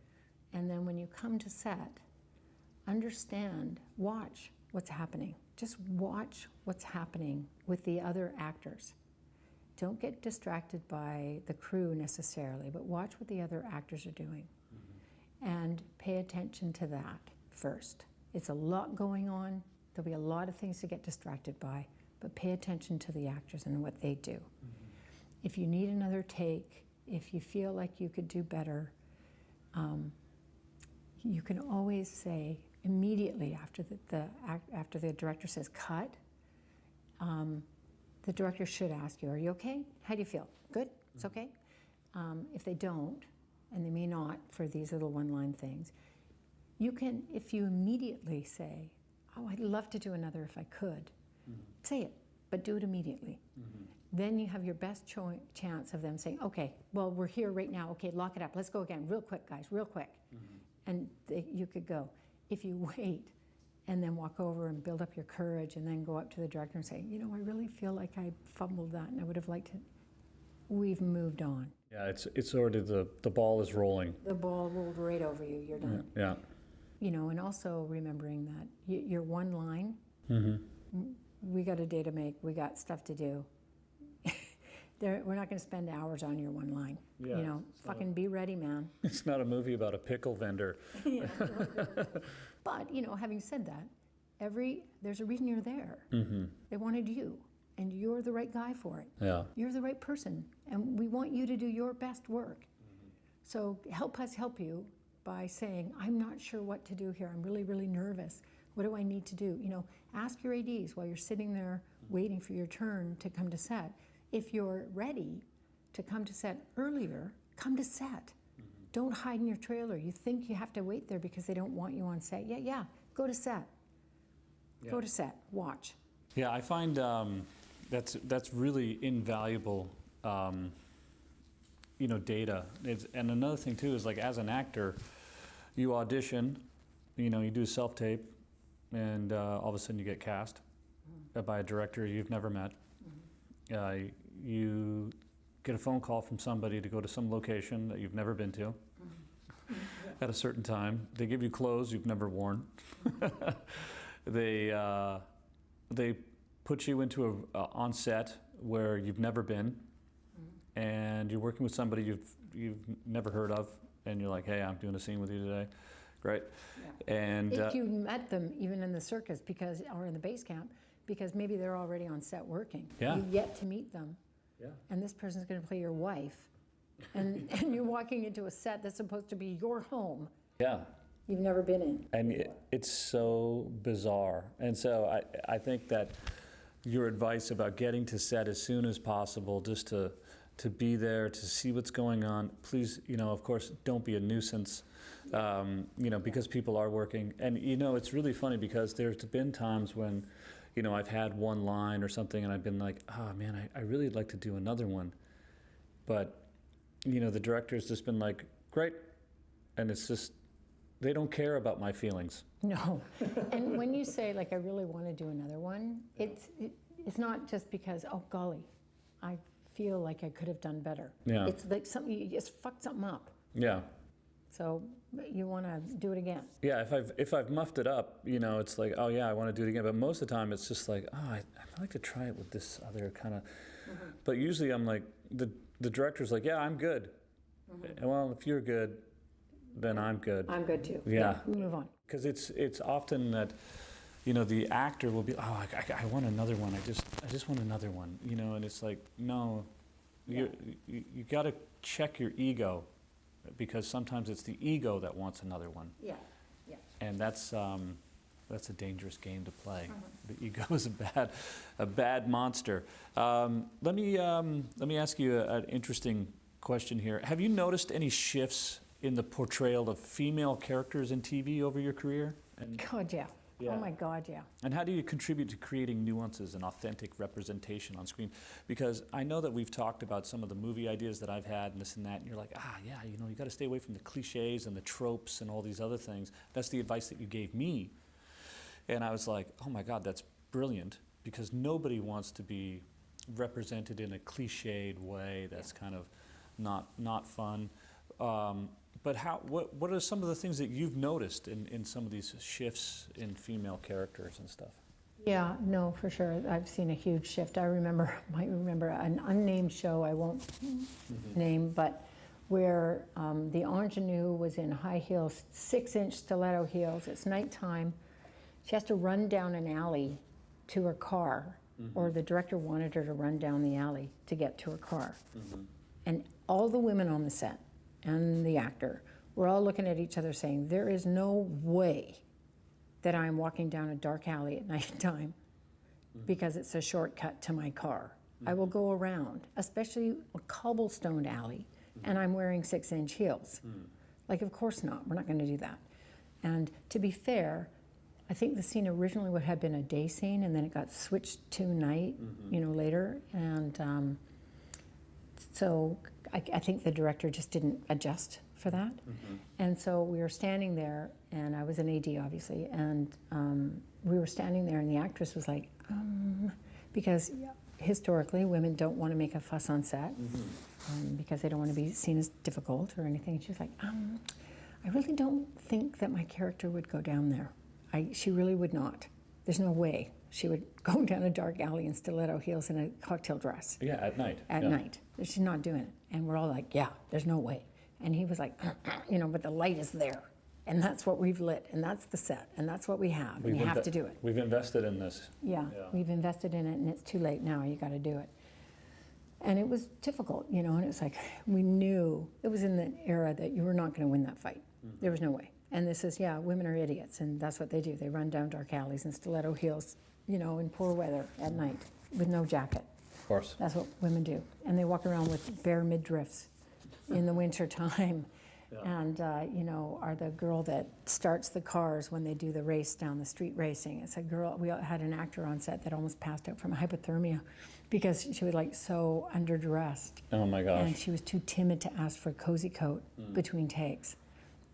And then when you come to set, understand, watch what's happening. Just watch what's happening with the other actors. Don't get distracted by the crew necessarily, but watch what the other actors are doing. And pay attention to that first. It's a lot going on. There'll be a lot of things to get distracted by, but pay attention to the actors and what they do. If you need another take, if you feel like you could do better, you can always say immediately after the director says cut, the director should ask you, are you okay? How do you feel? Good? It's okay? If they don't, and they may not for these little one-line things, you can, if you immediately say, oh, I'd love to do another if I could, say it, but do it immediately. Then you have your best chance of them saying, okay, well, we're here right now. Okay, lock it up. Let's go again. Real quick, guys, real quick. And you could go. If you wait and then walk over and build up your courage and then go up to the director and say, you know, I really feel like I fumbled that and I would have liked to, we've moved on. Yeah, it's already, the ball is rolling. The ball rolled right over you. You're done. Yeah. You know, and also remembering that your one line, we got a day to make, we got stuff to do. We're not going to spend hours on your one line. Yeah, you know, fucking be ready, man. It's not a movie about a pickle vendor. Yeah. But, you know, having said that, there's a reason you're there. They wanted you, and you're the right guy for it. Yeah. You're the right person, and we want you to do your best work. So help us help you by saying, I'm not sure what to do here. I'm really, really nervous. What do I need to do? You know, ask your ADs while you're sitting there waiting for your turn to come to set. If you're ready to come to set earlier, come to set. Don't hide in your trailer. You think you have to wait there because they don't want you on set. Yeah, go to set. Yeah. Go to set, watch. Yeah, I find that's really invaluable, you know, data. And another thing too is, like, as an actor, you audition, you know, you do self-tape, and all of a sudden you get cast by a director you've never met. you get a phone call from somebody to go to some location that you've never been to at a certain time. They give you clothes you've never worn. They put you into on set where you've never been, and you're working with somebody you've never heard of, and you're like, hey, I'm doing a scene with you today. Great. Yeah. And If you met them even in the circus or in the base camp, because maybe they're already on set working. Yeah. You get to meet them. Yeah. And this person's going to play your wife. And you're walking into a set that's supposed to be your home. Yeah. You've never been in. And it's so bizarre. And so I think that your advice about getting to set as soon as possible, just to be there, to see what's going on, please, of course, don't be a nuisance, because people are working. And, it's really funny because there's been times when, I've had one line or something and I've been like, oh man, I really like to do another one. But, the director's just been like, great. And it's just, they don't care about my feelings. No. And when you say, like, I really want to do another one, it's not just because, oh, golly, I feel like I could have done better. Yeah. It's like you just fucked something up. Yeah. So you want to do it again. Yeah, if I've muffed it up, it's like, oh yeah, I want to do it again. But most of the time, it's just like, oh, I'd like to try it with this other kind of. Mm-hmm. But usually, I'm like, the director's like, yeah, I'm good. Mm-hmm. And well, if you're good, then I'm good. I'm good too. Yeah. We move on. Because it's often that, the actor will be, oh, I want another one. I just want another one. And it's like, no, you got to check your ego. Because sometimes it's the ego that wants another one. Yeah, yeah. And that's a dangerous game to play. The ego is a bad monster. Let me ask you an interesting question here. Have you noticed any shifts in the portrayal of female characters in TV over your career? God, yeah. Yeah. Oh my God, yeah. And how do you contribute to creating nuances and authentic representation on screen? Because I know that we've talked about some of the movie ideas that I've had and this and that, and you're like, yeah, you got to stay away from the cliches and the tropes and all these other things. That's the advice that you gave me. And I was like, oh my God, that's brilliant, because nobody wants to be represented in a cliched way that's kind of not fun. But what are some of the things that you've noticed in some of these shifts in female characters and stuff? Yeah, no, for sure. I've seen a huge shift. I might remember an unnamed show I won't name, but where the ingenue was in high heels, 6-inch stiletto heels. It's nighttime. She has to run down an alley to her car, or the director wanted her to run down the alley to get to her car. And all the women on the set and the actor were all looking at each other saying, there is no way that I'm walking down a dark alley at nighttime because it's a shortcut to my car. I will go around, especially a cobblestone alley, and I'm wearing 6-inch heels. Like, of course not. We're not going to do that. And to be fair, I think the scene originally would have been a day scene, and then it got switched to night, later. And so I think the director just didn't adjust for that. And so we were standing there, and I was an AD, obviously, and we were standing there, and the actress was like, because historically, women don't want to make a fuss on set because they don't want to be seen as difficult or anything. She was like, I really don't think that my character would go down there. She really would not. There's no way she would go down a dark alley in stiletto heels and a cocktail dress. Yeah, at night. At night. She's not doing it. And we're all like, yeah, there's no way. And he was like, but the light is there. And that's what we've lit. And that's the set. And that's what we have. And you have to do it. We've invested in this. Yeah, we've invested in it, and it's too late now. You got to do it. And it was difficult, and it's like, we knew it was in the era that you were not going to win that fight. There was no way. And this is, women are idiots, and that's what they do. They run down dark alleys in stiletto heels, in poor weather at night with no jacket. Of course. That's what women do. And they walk around with bare midriffs in the winter time. And, are the girl that starts the cars when they do the race down the street racing. It's a girl, we had an actor on set that almost passed out from hypothermia because she was so underdressed. Oh my gosh. And she was too timid to ask for a cozy coat between takes.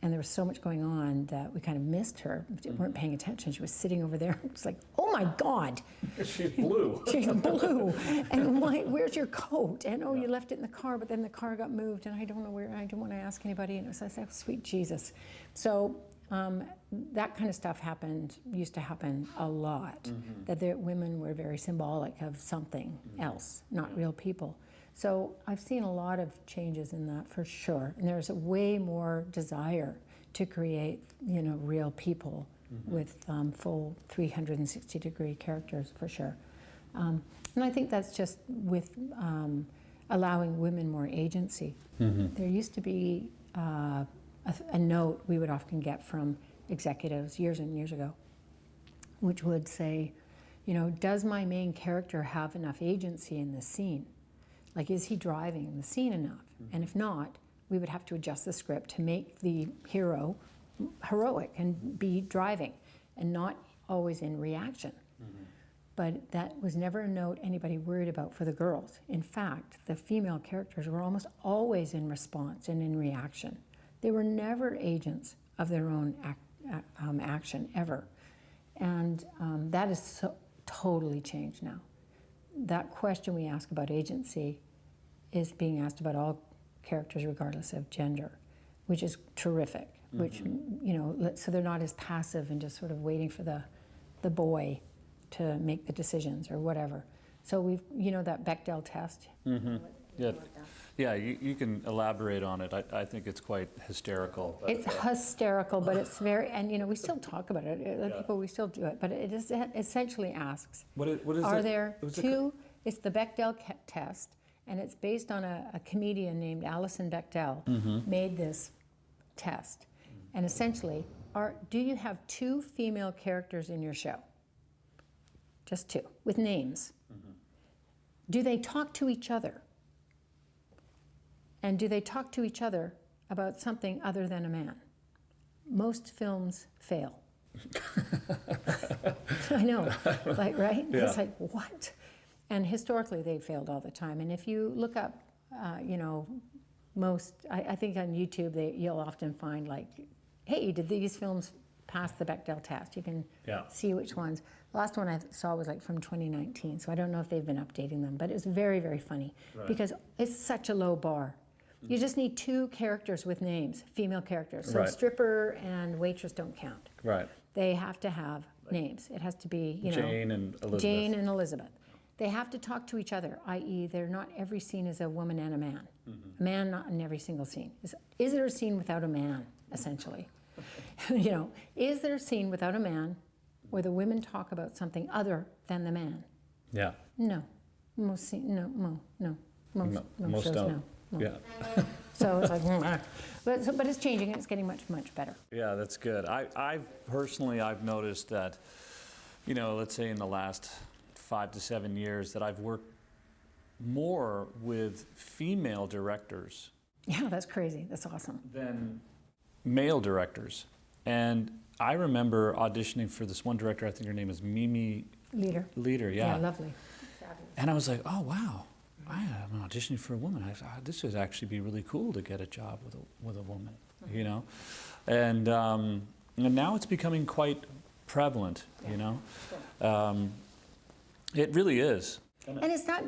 and there was so much going on that we kind of missed her. We weren't paying attention. She was sitting over there. It's like, oh my God. She's blue. She's blue. And where's your coat? And you left it in the car, but then the car got moved, and I don't know where. I don't want to ask anybody. And it was like, sweet Jesus. So that kind of stuff used to happen a lot. That the women were very symbolic of something else, not real people. So I've seen a lot of changes in that for sure. And there's a way more desire to create, real people with full 360-degree characters for sure. And I think that's just with allowing women more agency. There used to be a note we would often get from executives years and years ago, which would say, does my main character have enough agency in this scene? Like, is he driving the scene enough? And if not, we would have to adjust the script to make the hero heroic and be driving and not always in reaction. But that was never a note anybody worried about for the girls. In fact, the female characters were almost always in response and in reaction. They were never agents of their own action, ever. And that is totally changed now. That question we ask about agency is being asked about all characters regardless of gender, which is terrific, which, so they're not as passive and just sort of waiting for the boy to make the decisions or whatever. So we've, that Bechdel test. Yeah, you can elaborate on it. I think it's quite hysterical. It's hysterical, but it's very, and we still talk about it. People, we still do it, but it essentially asks, What is are it? there two, it's the Bechdel test, and it's based on a comedian named Alison Bechdel made this test. And essentially, do you have two female characters in your show? Just two, with names. Do they talk to each other? And do they talk to each other about something other than a man? Most films fail. I know, right? Yeah. It's like, what? And historically, they failed all the time. And if you look up, I think on YouTube, you'll often find like, hey, did these films pass the Bechdel test? You can see which ones. The last one I saw was like from 2019, so I don't know if they've been updating them, but it was very, very funny because it's such a low bar. You just need two characters with names, female characters. So stripper and waitress don't count. Right. They have to have names. It has to be, Jane and Elizabeth. Jane and Elizabeth. They have to talk to each other, i.e. they're not every scene is a woman and a man. A man not in every single scene. Is there a scene without a man, essentially? Is there a scene without a man where the women talk about something other than the man? Yeah. No. Most shows don't. no. Yeah. So it's like, but it's changing and it's getting much, much better. Yeah, that's good. I've noticed that, let's say in the last 5 to 7 years that I've worked more with female directors. Yeah, that's crazy. That's awesome. Than male directors. And I remember auditioning for this one director, I think her name is Mimi Leader, yeah. Yeah, lovely. And I was like, oh, wow. I'm auditioning for a woman. I thought, this would actually be really cool to get a job with a woman, And now it's becoming quite prevalent, It really is. And it's not,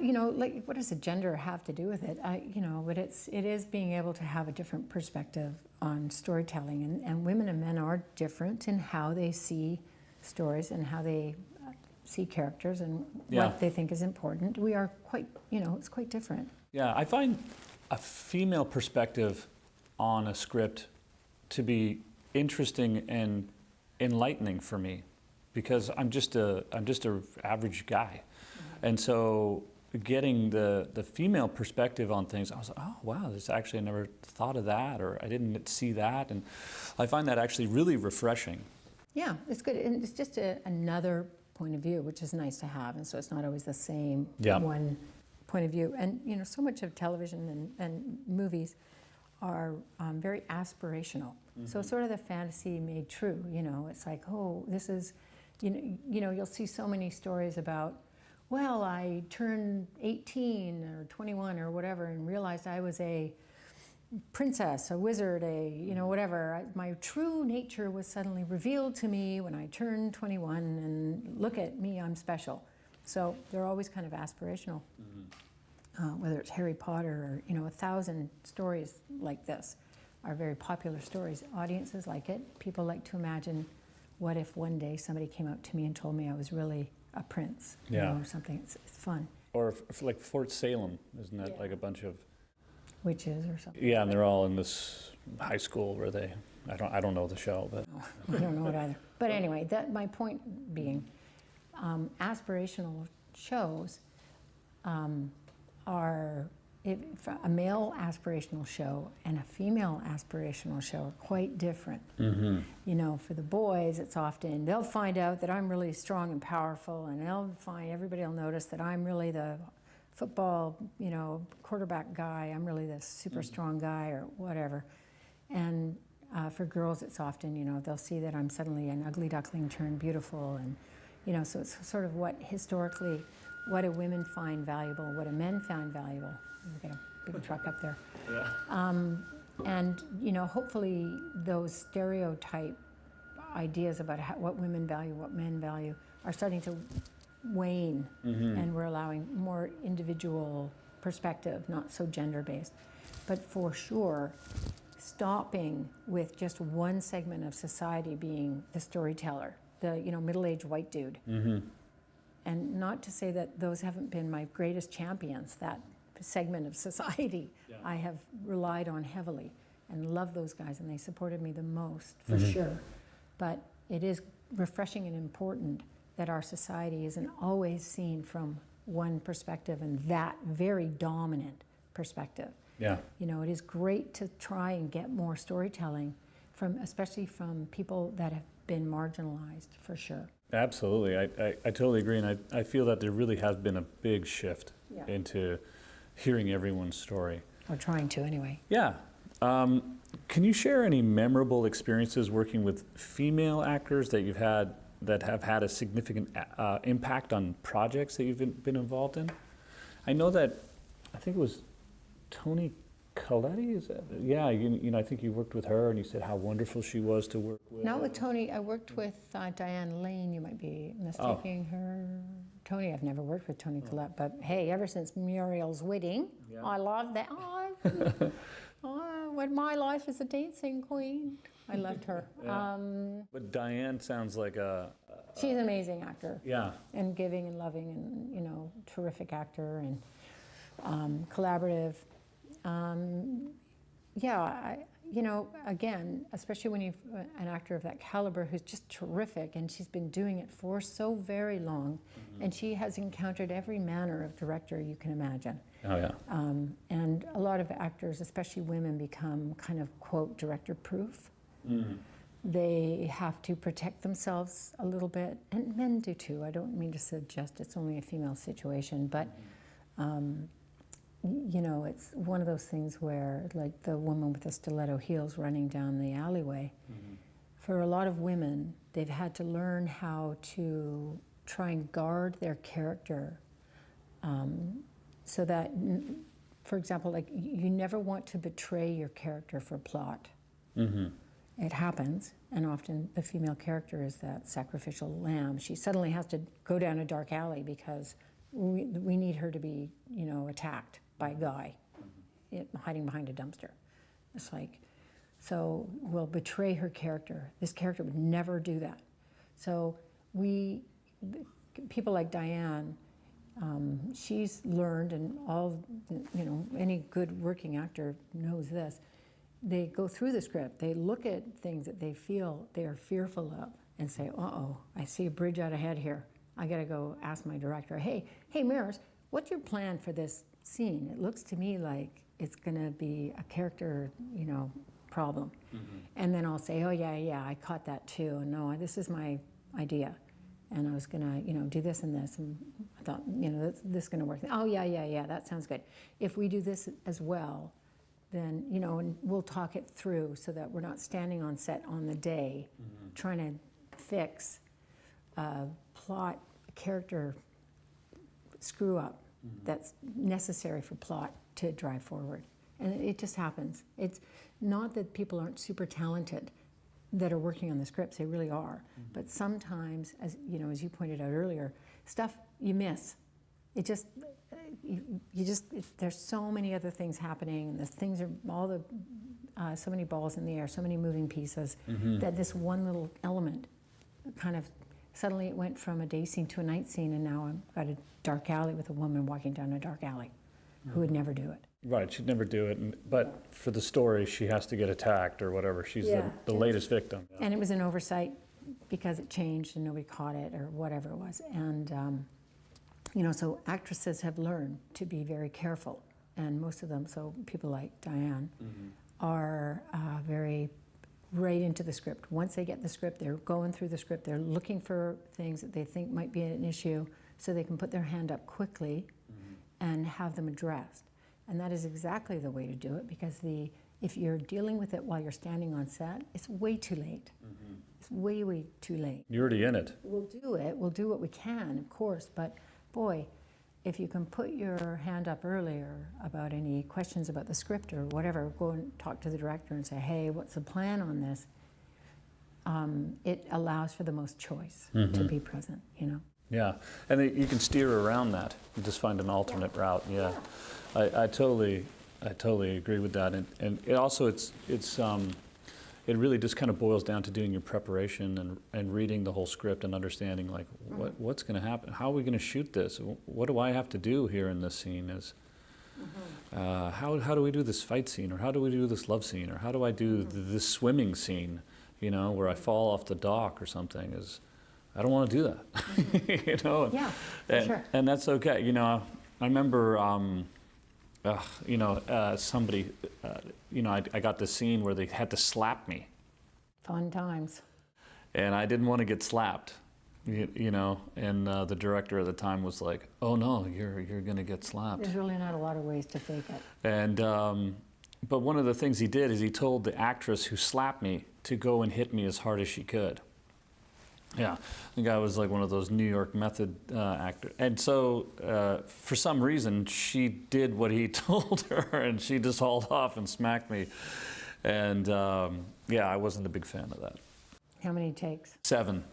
what does a gender have to do with it? But it is being able to have a different perspective on storytelling. And women and men are different in how they see stories and how they see characters and what they think is important. We are quite, it's quite different. Yeah, I find a female perspective on a script to be interesting and enlightening for me, because I'm just a average guy, and so getting the female perspective on things, I was like, oh wow, I never thought of that, or I didn't see that, and I find that actually really refreshing. Yeah, it's good, and it's just another point of view, which is nice to have, and so it's not always the same one point of view. And so much of television and movies are very aspirational. So it's sort of the fantasy made true. It's like, oh, this is, you'll see so many stories about, well, I turned 18 or 21 or whatever and realized I was a princess, a wizard, whatever. My true nature was suddenly revealed to me when I turned 21, and look at me, I'm special. So they're always kind of aspirational. Whether it's Harry Potter or 1,000 stories like this are very popular stories. Audiences like it. People like to imagine, what if one day somebody came up to me and told me I was really a prince, or something. It's fun. Or like Fort Salem, isn't that like a bunch of witches or something? Yeah, and they're all in this high school where I don't know the show, but I don't know it either. But anyway, my point being, aspirational shows are a male aspirational show and a female aspirational show are quite different. For the boys, it's often they'll find out that I'm really strong and powerful, and everybody will notice that I'm really the football, quarterback guy. I'm really the super strong guy or whatever. And for girls, it's often, they'll see that I'm suddenly an ugly duckling turned beautiful, and so it's sort of what do women find valuable, what do men find valuable. We've got a big truck up there. And hopefully those stereotype ideas about what women value, what men value, are starting to wane, and we're allowing more individual perspective, not so gender-based. But for sure, stopping with just one segment of society being the storyteller, the middle-aged white dude. And not to say that those haven't been my greatest champions, that segment of society I have relied on heavily and love those guys, and they supported me the most, for sure. But it is refreshing and important that our society isn't always seen from one perspective, and that very dominant perspective. yeah. It is great to try and get more storytelling especially from people that have been marginalized, for sure. Absolutely, I totally agree, and I feel that there really has been a big shift into hearing everyone's story. Or trying to, anyway. Yeah. Can you share any memorable experiences working with female actors that you've had that have had a significant impact on projects that you've been involved in? I know that, I think it was Toni Collette, is that? Yeah, I think you worked with her and you said how wonderful she was to work with. Not with Toni, I worked with Diane Lane, you might be mistaking her. Toni, I've never worked with Toni Collette, but hey, ever since Muriel's wedding, I love that. When my life is a dancing queen. I loved her. But Diane sounds like she's an amazing actor. Yeah. And giving and loving and, terrific actor and collaborative. Again, especially when you've an actor of that caliber who's just terrific, and she's been doing it for so very long, and she has encountered every manner of director you can imagine. Oh, yeah. And a lot of actors, especially women, become kind of, quote, director-proof. They have to protect themselves a little bit, and men do too. I don't mean to suggest it's only a female situation, but it's one of those things where, like the woman with the stiletto heels running down the alleyway, for a lot of women, they've had to learn how to try and guard their character so that, for example, like you never want to betray your character for plot. It happens, and often the female character is that sacrificial lamb. She suddenly has to go down a dark alley because we need her to be, attacked by a guy hiding behind a dumpster. It's like, so we'll betray her character. This character would never do that. So people like Diane, she's learned, and any good working actor knows this. They go through the script, they look at things that they feel they are fearful of and say, uh-oh, I see a bridge out ahead here. I gotta go ask my director, hey, Mairzee, what's your plan for this scene? It looks to me like it's gonna be a character, problem. And then I'll say, oh yeah, I caught that too. And no, this is my idea. And I was gonna, do this and this. And I thought, this is gonna work. Oh yeah, that sounds good. If we do this as well, then, and we'll talk it through so that we're not standing on set on the day trying to fix a plot, a character screw up that's necessary for plot to drive forward. And it just happens. It's not that people aren't super talented that are working on the scripts, they really are. But sometimes, as you know, as you pointed out earlier, stuff you miss. It just, there's so many other things happening, and the things are so many balls in the air, so many moving pieces, that this one little element kind of, suddenly it went from a day scene to a night scene, and now I've got a dark alley with a woman walking down a dark alley who would never do it. Right, she'd never do it, but for the story, she has to get attacked or whatever. She's the latest victim. And it was an oversight because it changed and nobody caught it or whatever it was. And, you know, so actresses have learned to be very careful. And most of them, so people like Diane, are very right into the script. Once they get the script, they're going through the script. They're looking for things that they think might be an issue so they can put their hand up quickly and have them addressed. And that is exactly the way to do it, because if you're dealing with it while you're standing on set, it's way too late. It's way, way too late. You're already in it. We'll do it. We'll do what we can, of course. But boy, if you can put your hand up earlier about any questions about the script or whatever, go and talk to the director and say, hey, what's the plan on this? It allows for the most choice to be present, you know? Yeah, and you can steer around that. You just find an alternate route. Yeah, I totally agree with that. And it also it really just kind of boils down to doing your preparation and reading the whole script and understanding like what's going to happen. How are we going to shoot this? What do I have to do here in this scene? How do we do this fight scene, or how do we do this love scene, or how do I do this swimming scene? You know, where I fall off the dock or something. I don't want to do that, you know? Yeah, sure. And that's okay. You know, I remember, somebody, I got this scene where they had to slap me. Fun times. And I didn't want to get slapped, you know, and the director at the time was like, oh no, you're going to get slapped. There's really not a lot of ways to fake it. And, but one of the things he did is he told the actress who slapped me to go and hit me as hard as she could. Yeah, the guy was like one of those New York method actors. And so for some reason, she did what he told her, and she just hauled off and smacked me. And yeah, I wasn't a big fan of that. How many takes? 7.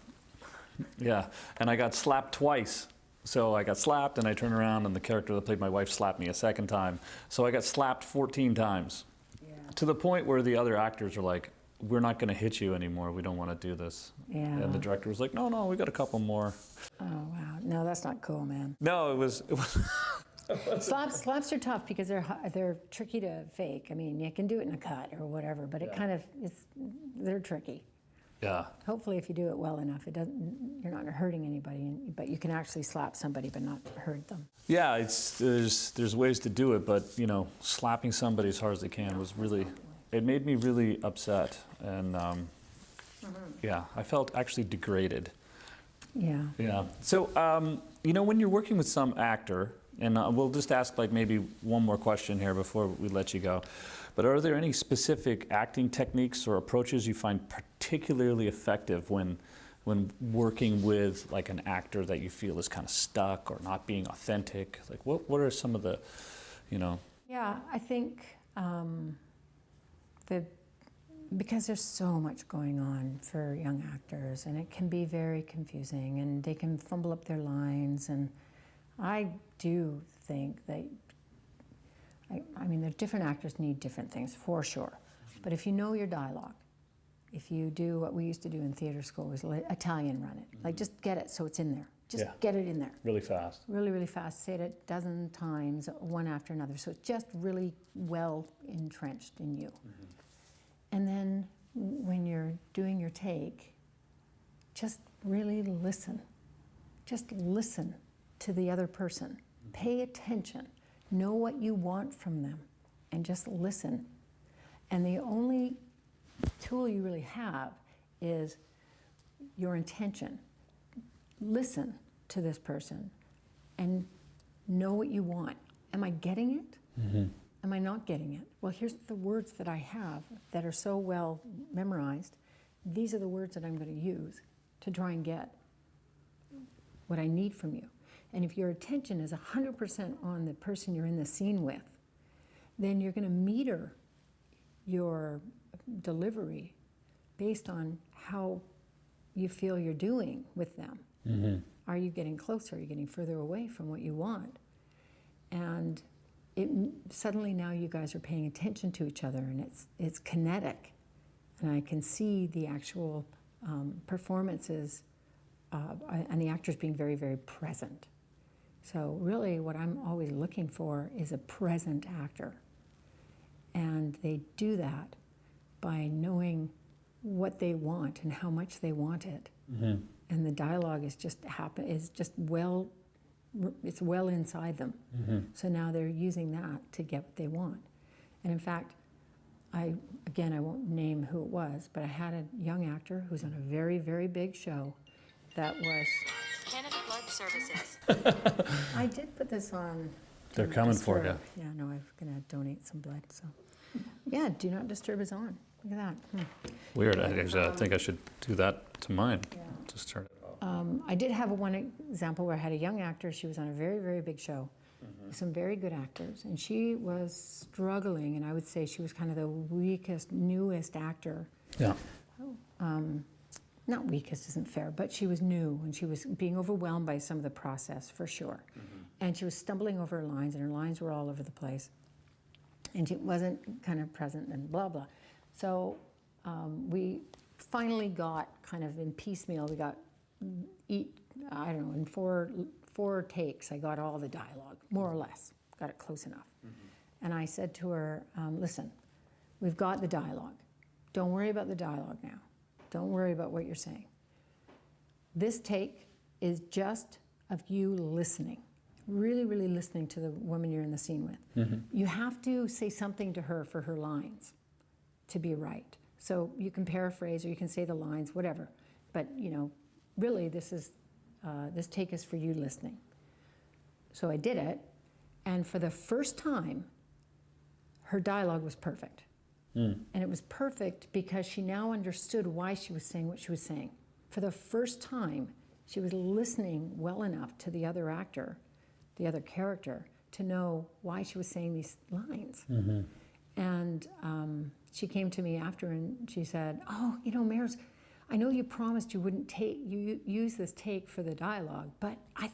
Yeah, and I got slapped twice. So I got slapped, and I turned around, and the character that played my wife slapped me a second time. So I got slapped 14 times. Yeah. To the point where the other actors are like, we're not going to hit you anymore. We don't want to do this. Yeah. And the director was like, no, we got a couple more. Oh, wow. No, that's not cool, man. No, it was Slaps are tough because they're tricky to fake. I mean, you can do it in a cut or whatever, but it kind of they're tricky. Yeah. Hopefully, if you do it well enough, you're not hurting anybody, but you can actually slap somebody but not hurt them. Yeah, there's ways to do it, but you know, slapping somebody as hard as they can was really. It made me really upset, and yeah, I felt actually degraded. Yeah. Yeah. So, you know, when you're working with some actor, and we'll just ask like maybe one more question here before we let you go, but are there any specific acting techniques or approaches you find particularly effective when working with like an actor that you feel is kind of stuck or not being authentic? Like, what are some of the, you know? Yeah, I think. Because there's so much going on for young actors, and it can be very confusing, and they can fumble up their lines, and I do think that, I mean, the different actors need different things, for sure. But if you know your dialogue, if you do what we used to do in theater school, was Italian run it. Like, just get it so it's in there. Just get it in there. Really fast. Really, really fast. Say it a dozen times, one after another. So it's just really well entrenched in you. And then when you're doing your take, just really listen. Just listen to the other person. Pay attention. Know what you want from them, and just listen. And the only tool you really have is your intention. Listen to this person and know what you want. Am I getting it? Am I not getting it? Well, here's the words that I have that are so well memorized. These are the words that I'm going to use to try and get what I need from you. And if your attention is 100% on the person you're in the scene with, then you're going to meter your delivery based on how you feel you're doing with them. Mm-hmm. Are you getting closer? Are you getting further away from what you want? And suddenly now you guys are paying attention to each other, and it's kinetic. And I can see the actual performances and the actors being very, very present. So really what I'm always looking for is a present actor. And they do that by knowing what they want and how much they want it. Mm-hmm. And the dialogue is just it's well inside them. Mm-hmm. So now they're using that to get what they want. And in fact, I won't name who it was, but I had a young actor who's on a very, very big show that was... Canada Blood Services. I did put this on. They're Do Not coming for Disturb. Yeah, no, I'm going to donate some blood, so. Yeah, Do Not Disturb is on. Look at that. Weird. I think I should do that to mine. Yeah. Just turn it off. I did have one example where I had a young actor. She was on a very, very big show with some very good actors, and she was struggling, and I would say she was kind of the weakest, newest actor. Yeah. Not weakest isn't fair, but she was new, and she was being overwhelmed by some of the process, for sure. And she was stumbling over her lines, and her lines were all over the place. And she wasn't kind of present, and blah, blah. So we finally got kind of in piecemeal, we got, I don't know, in four takes, I got all the dialogue, more or less, got it close enough. And I said to her, listen, we've got the dialogue. Don't worry about the dialogue now. Don't worry about what you're saying. This take is just of you listening, really, really listening to the woman you're in the scene with. Mm-hmm. You have to say something to her for her lines to be right. So you can paraphrase or you can say the lines, whatever. But, really this take is for you listening. So I did it, and for the first time, her dialogue was perfect. And it was perfect because she now understood why she was saying what she was saying. For the first time, she was listening well enough to the other actor, the other character, to know why she was saying these lines. Mm-hmm. And she came to me after and she said, oh, Mairzee, I know you promised you wouldn't use this take for the dialogue, but I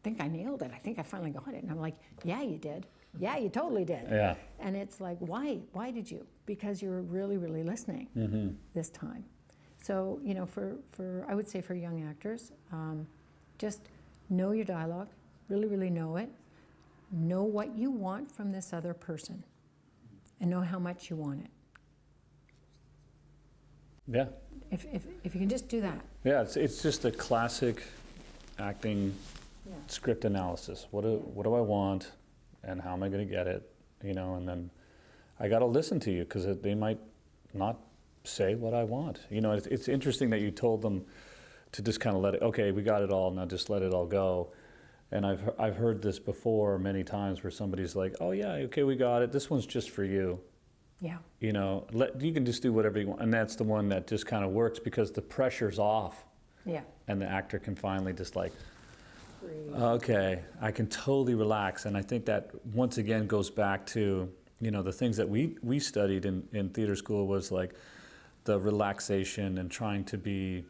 think I nailed it. I think I finally got it. And I'm like, yeah, you did. Yeah, you totally did. Yeah. And it's like, why did you? Because you were really, really listening this time. So, for I would say for young actors, just know your dialogue, really, really know it. Know what you want from this other person and know how much you want it. Yeah. If you can just do that. Yeah, it's just a classic acting Yeah. script analysis. What do I want, and how am I going to get it? And then I got to listen to you because they might not say what I want. It's interesting that you told them to just kind of let it. Okay, we got it all. Now just let it all go. And I've heard this before many times where somebody's like, oh yeah, okay, we got it. This one's just for you. Yeah. You can just do whatever you want. And that's the one that just kind of works because the pressure's off. Yeah. And the actor can finally just like, Breathe. okay, I can totally relax. And I think that once again goes back to, the things that we studied in theater school was like the relaxation and trying to be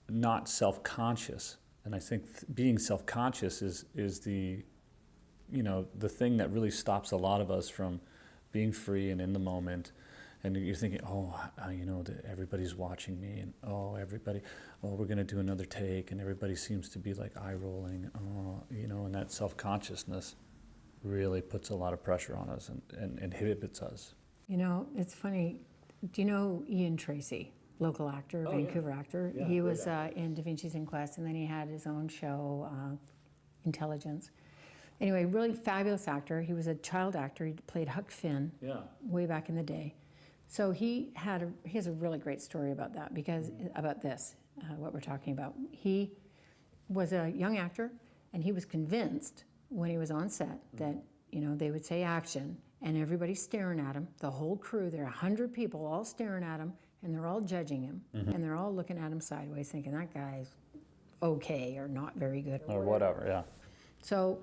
not self-conscious. And I think being self-conscious is the thing that really stops a lot of us from being free and in the moment. And you're thinking, everybody's watching me, and we're going to do another take, and everybody seems to be like eye rolling, and that self-consciousness really puts a lot of pressure on us and inhibits us. It's funny. Do you know Ian Tracy, local actor, Vancouver actor? Yeah, he was in Da Vinci's Inquest, and then he had his own show, Intelligence. Anyway, really fabulous actor. He was a child actor. He played Huck Finn way back in the day. So he has a really great story about that, because about this, what we're talking about. He was a young actor, and he was convinced when he was on set that, they would say action, and everybody's staring at him, the whole crew, there are 100 people all staring at him, and they're all judging him, and they're all looking at him sideways thinking that guy's okay or not very good Or whatever, yeah. So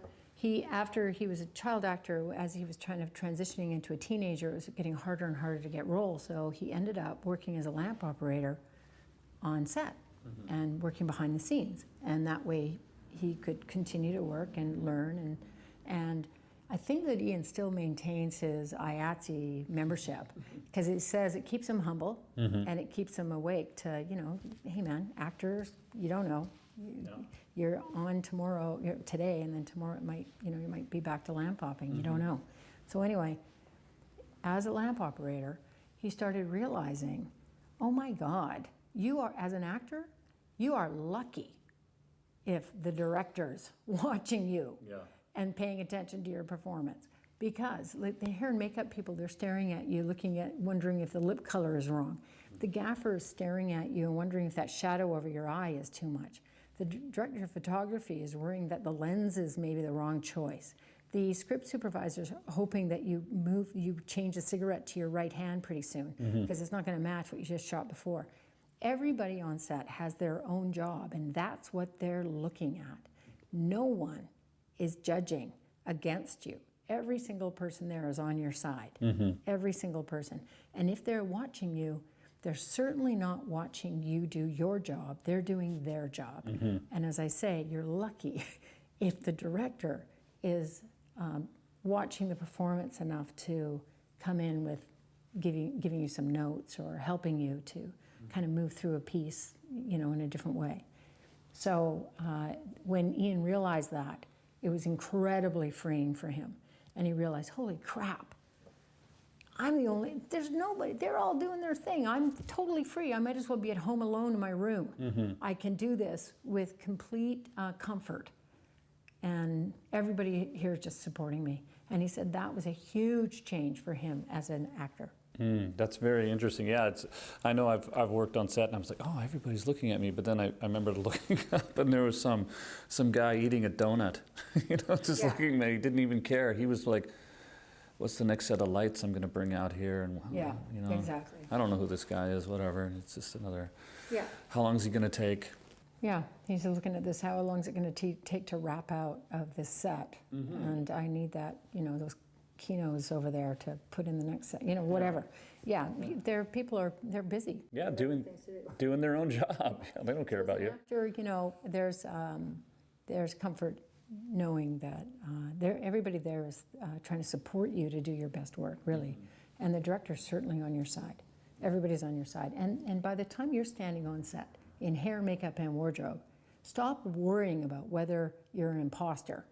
After he was a child actor, as he was trying to transitioning into a teenager, it was getting harder and harder to get roles. So he ended up working as a lamp operator on set and working behind the scenes. And that way he could continue to work and learn. And I think that Ian still maintains his IATSE membership because it says it keeps him humble and it keeps him awake to, hey man, actors, you don't know. You're on tomorrow, today, and then tomorrow it might, you might be back to lamp popping. You don't know. So anyway, as a lamp operator, he started realizing, oh my God, as an actor, you are lucky if the director's watching you and paying attention to your performance. Because the hair and makeup people, they're staring at you, wondering if the lip color is wrong. The gaffer is staring at you and wondering if that shadow over your eye is too much. The director of photography is worrying that the lens is maybe the wrong choice. The script supervisor's hoping that you change the cigarette to your right hand pretty soon because it's not going to match what you just shot before. Everybody on set has their own job, and that's what they're looking at. No one is judging against you. Every single person there is on your side. Every single person. And if they're watching you, they're certainly not watching you do your job. They're doing their job. And as I say, you're lucky if the director is watching the performance enough to come in with giving you some notes or helping you to kind of move through a piece, in a different way. So when Ian realized that, it was incredibly freeing for him. And he realized, holy crap, there's nobody, they're all doing their thing. I'm totally free. I might as well be at home alone in my room. I can do this with complete comfort. And everybody here is just supporting me. And he said that was a huge change for him as an actor. That's very interesting. Yeah, I know I've worked on set and I was like, oh, everybody's looking at me. But then I remember looking up and there was some guy eating a donut, looking at me. He didn't even care. He was like, what's the next set of lights I'm going to bring out here? And exactly. I don't know who this guy is, whatever. It's just another, Yeah. How long is he going to take? Yeah, he's looking at this, how long is it going to take to wrap out of this set? And I need that, those kinos over there to put in the next set, whatever. Yeah, they're busy. Yeah, doing their own job. Yeah, they don't care about you. After, there's comfort knowing that everybody there is trying to support you to do your best work, really. And the director's certainly on your side. Everybody's on your side. And by the time you're standing on set, in hair, makeup, and wardrobe, stop worrying about whether you're an imposter.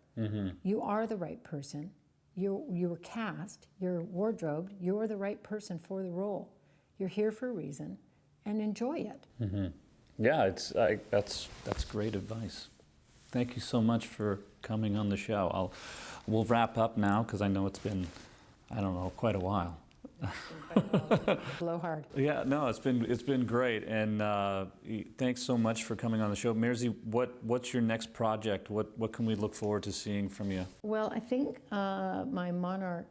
You are the right person. You were cast, you're wardrobed, you're the right person for the role. You're here for a reason, and enjoy it. Yeah, that's great advice. Thank you so much for coming on the show. We'll wrap up now because I know it's been, quite a while. Blow hard. Yeah, no, it's been great, and thanks so much for coming on the show, Mairzee. What's your next project? What can we look forward to seeing from you? Well, I think my Monarch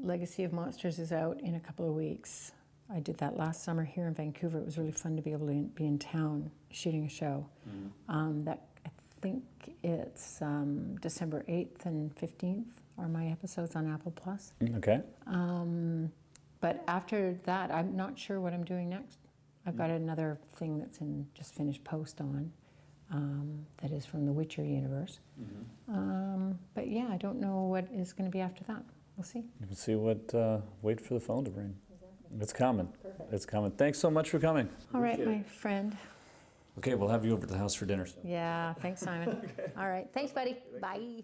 Legacy of Monsters is out in a couple of weeks. I did that last summer here in Vancouver. It was really fun to be able to be in town shooting a show. That I think it's December 8th and 15th. Are my episodes on Apple Plus. Okay. But after that, I'm not sure what I'm doing next. I've got another thing that's just finished post on, that is from the Witcher universe. But yeah, I don't know what is going to be after that. We'll see. We'll see what wait for the phone to ring. Exactly. It's coming. Perfect. It's coming. Thanks so much for coming. All right, my friend. Okay, we'll have you over to the house for dinner. So. Yeah, thanks, Simon. Okay. All right, thanks, buddy. Bye.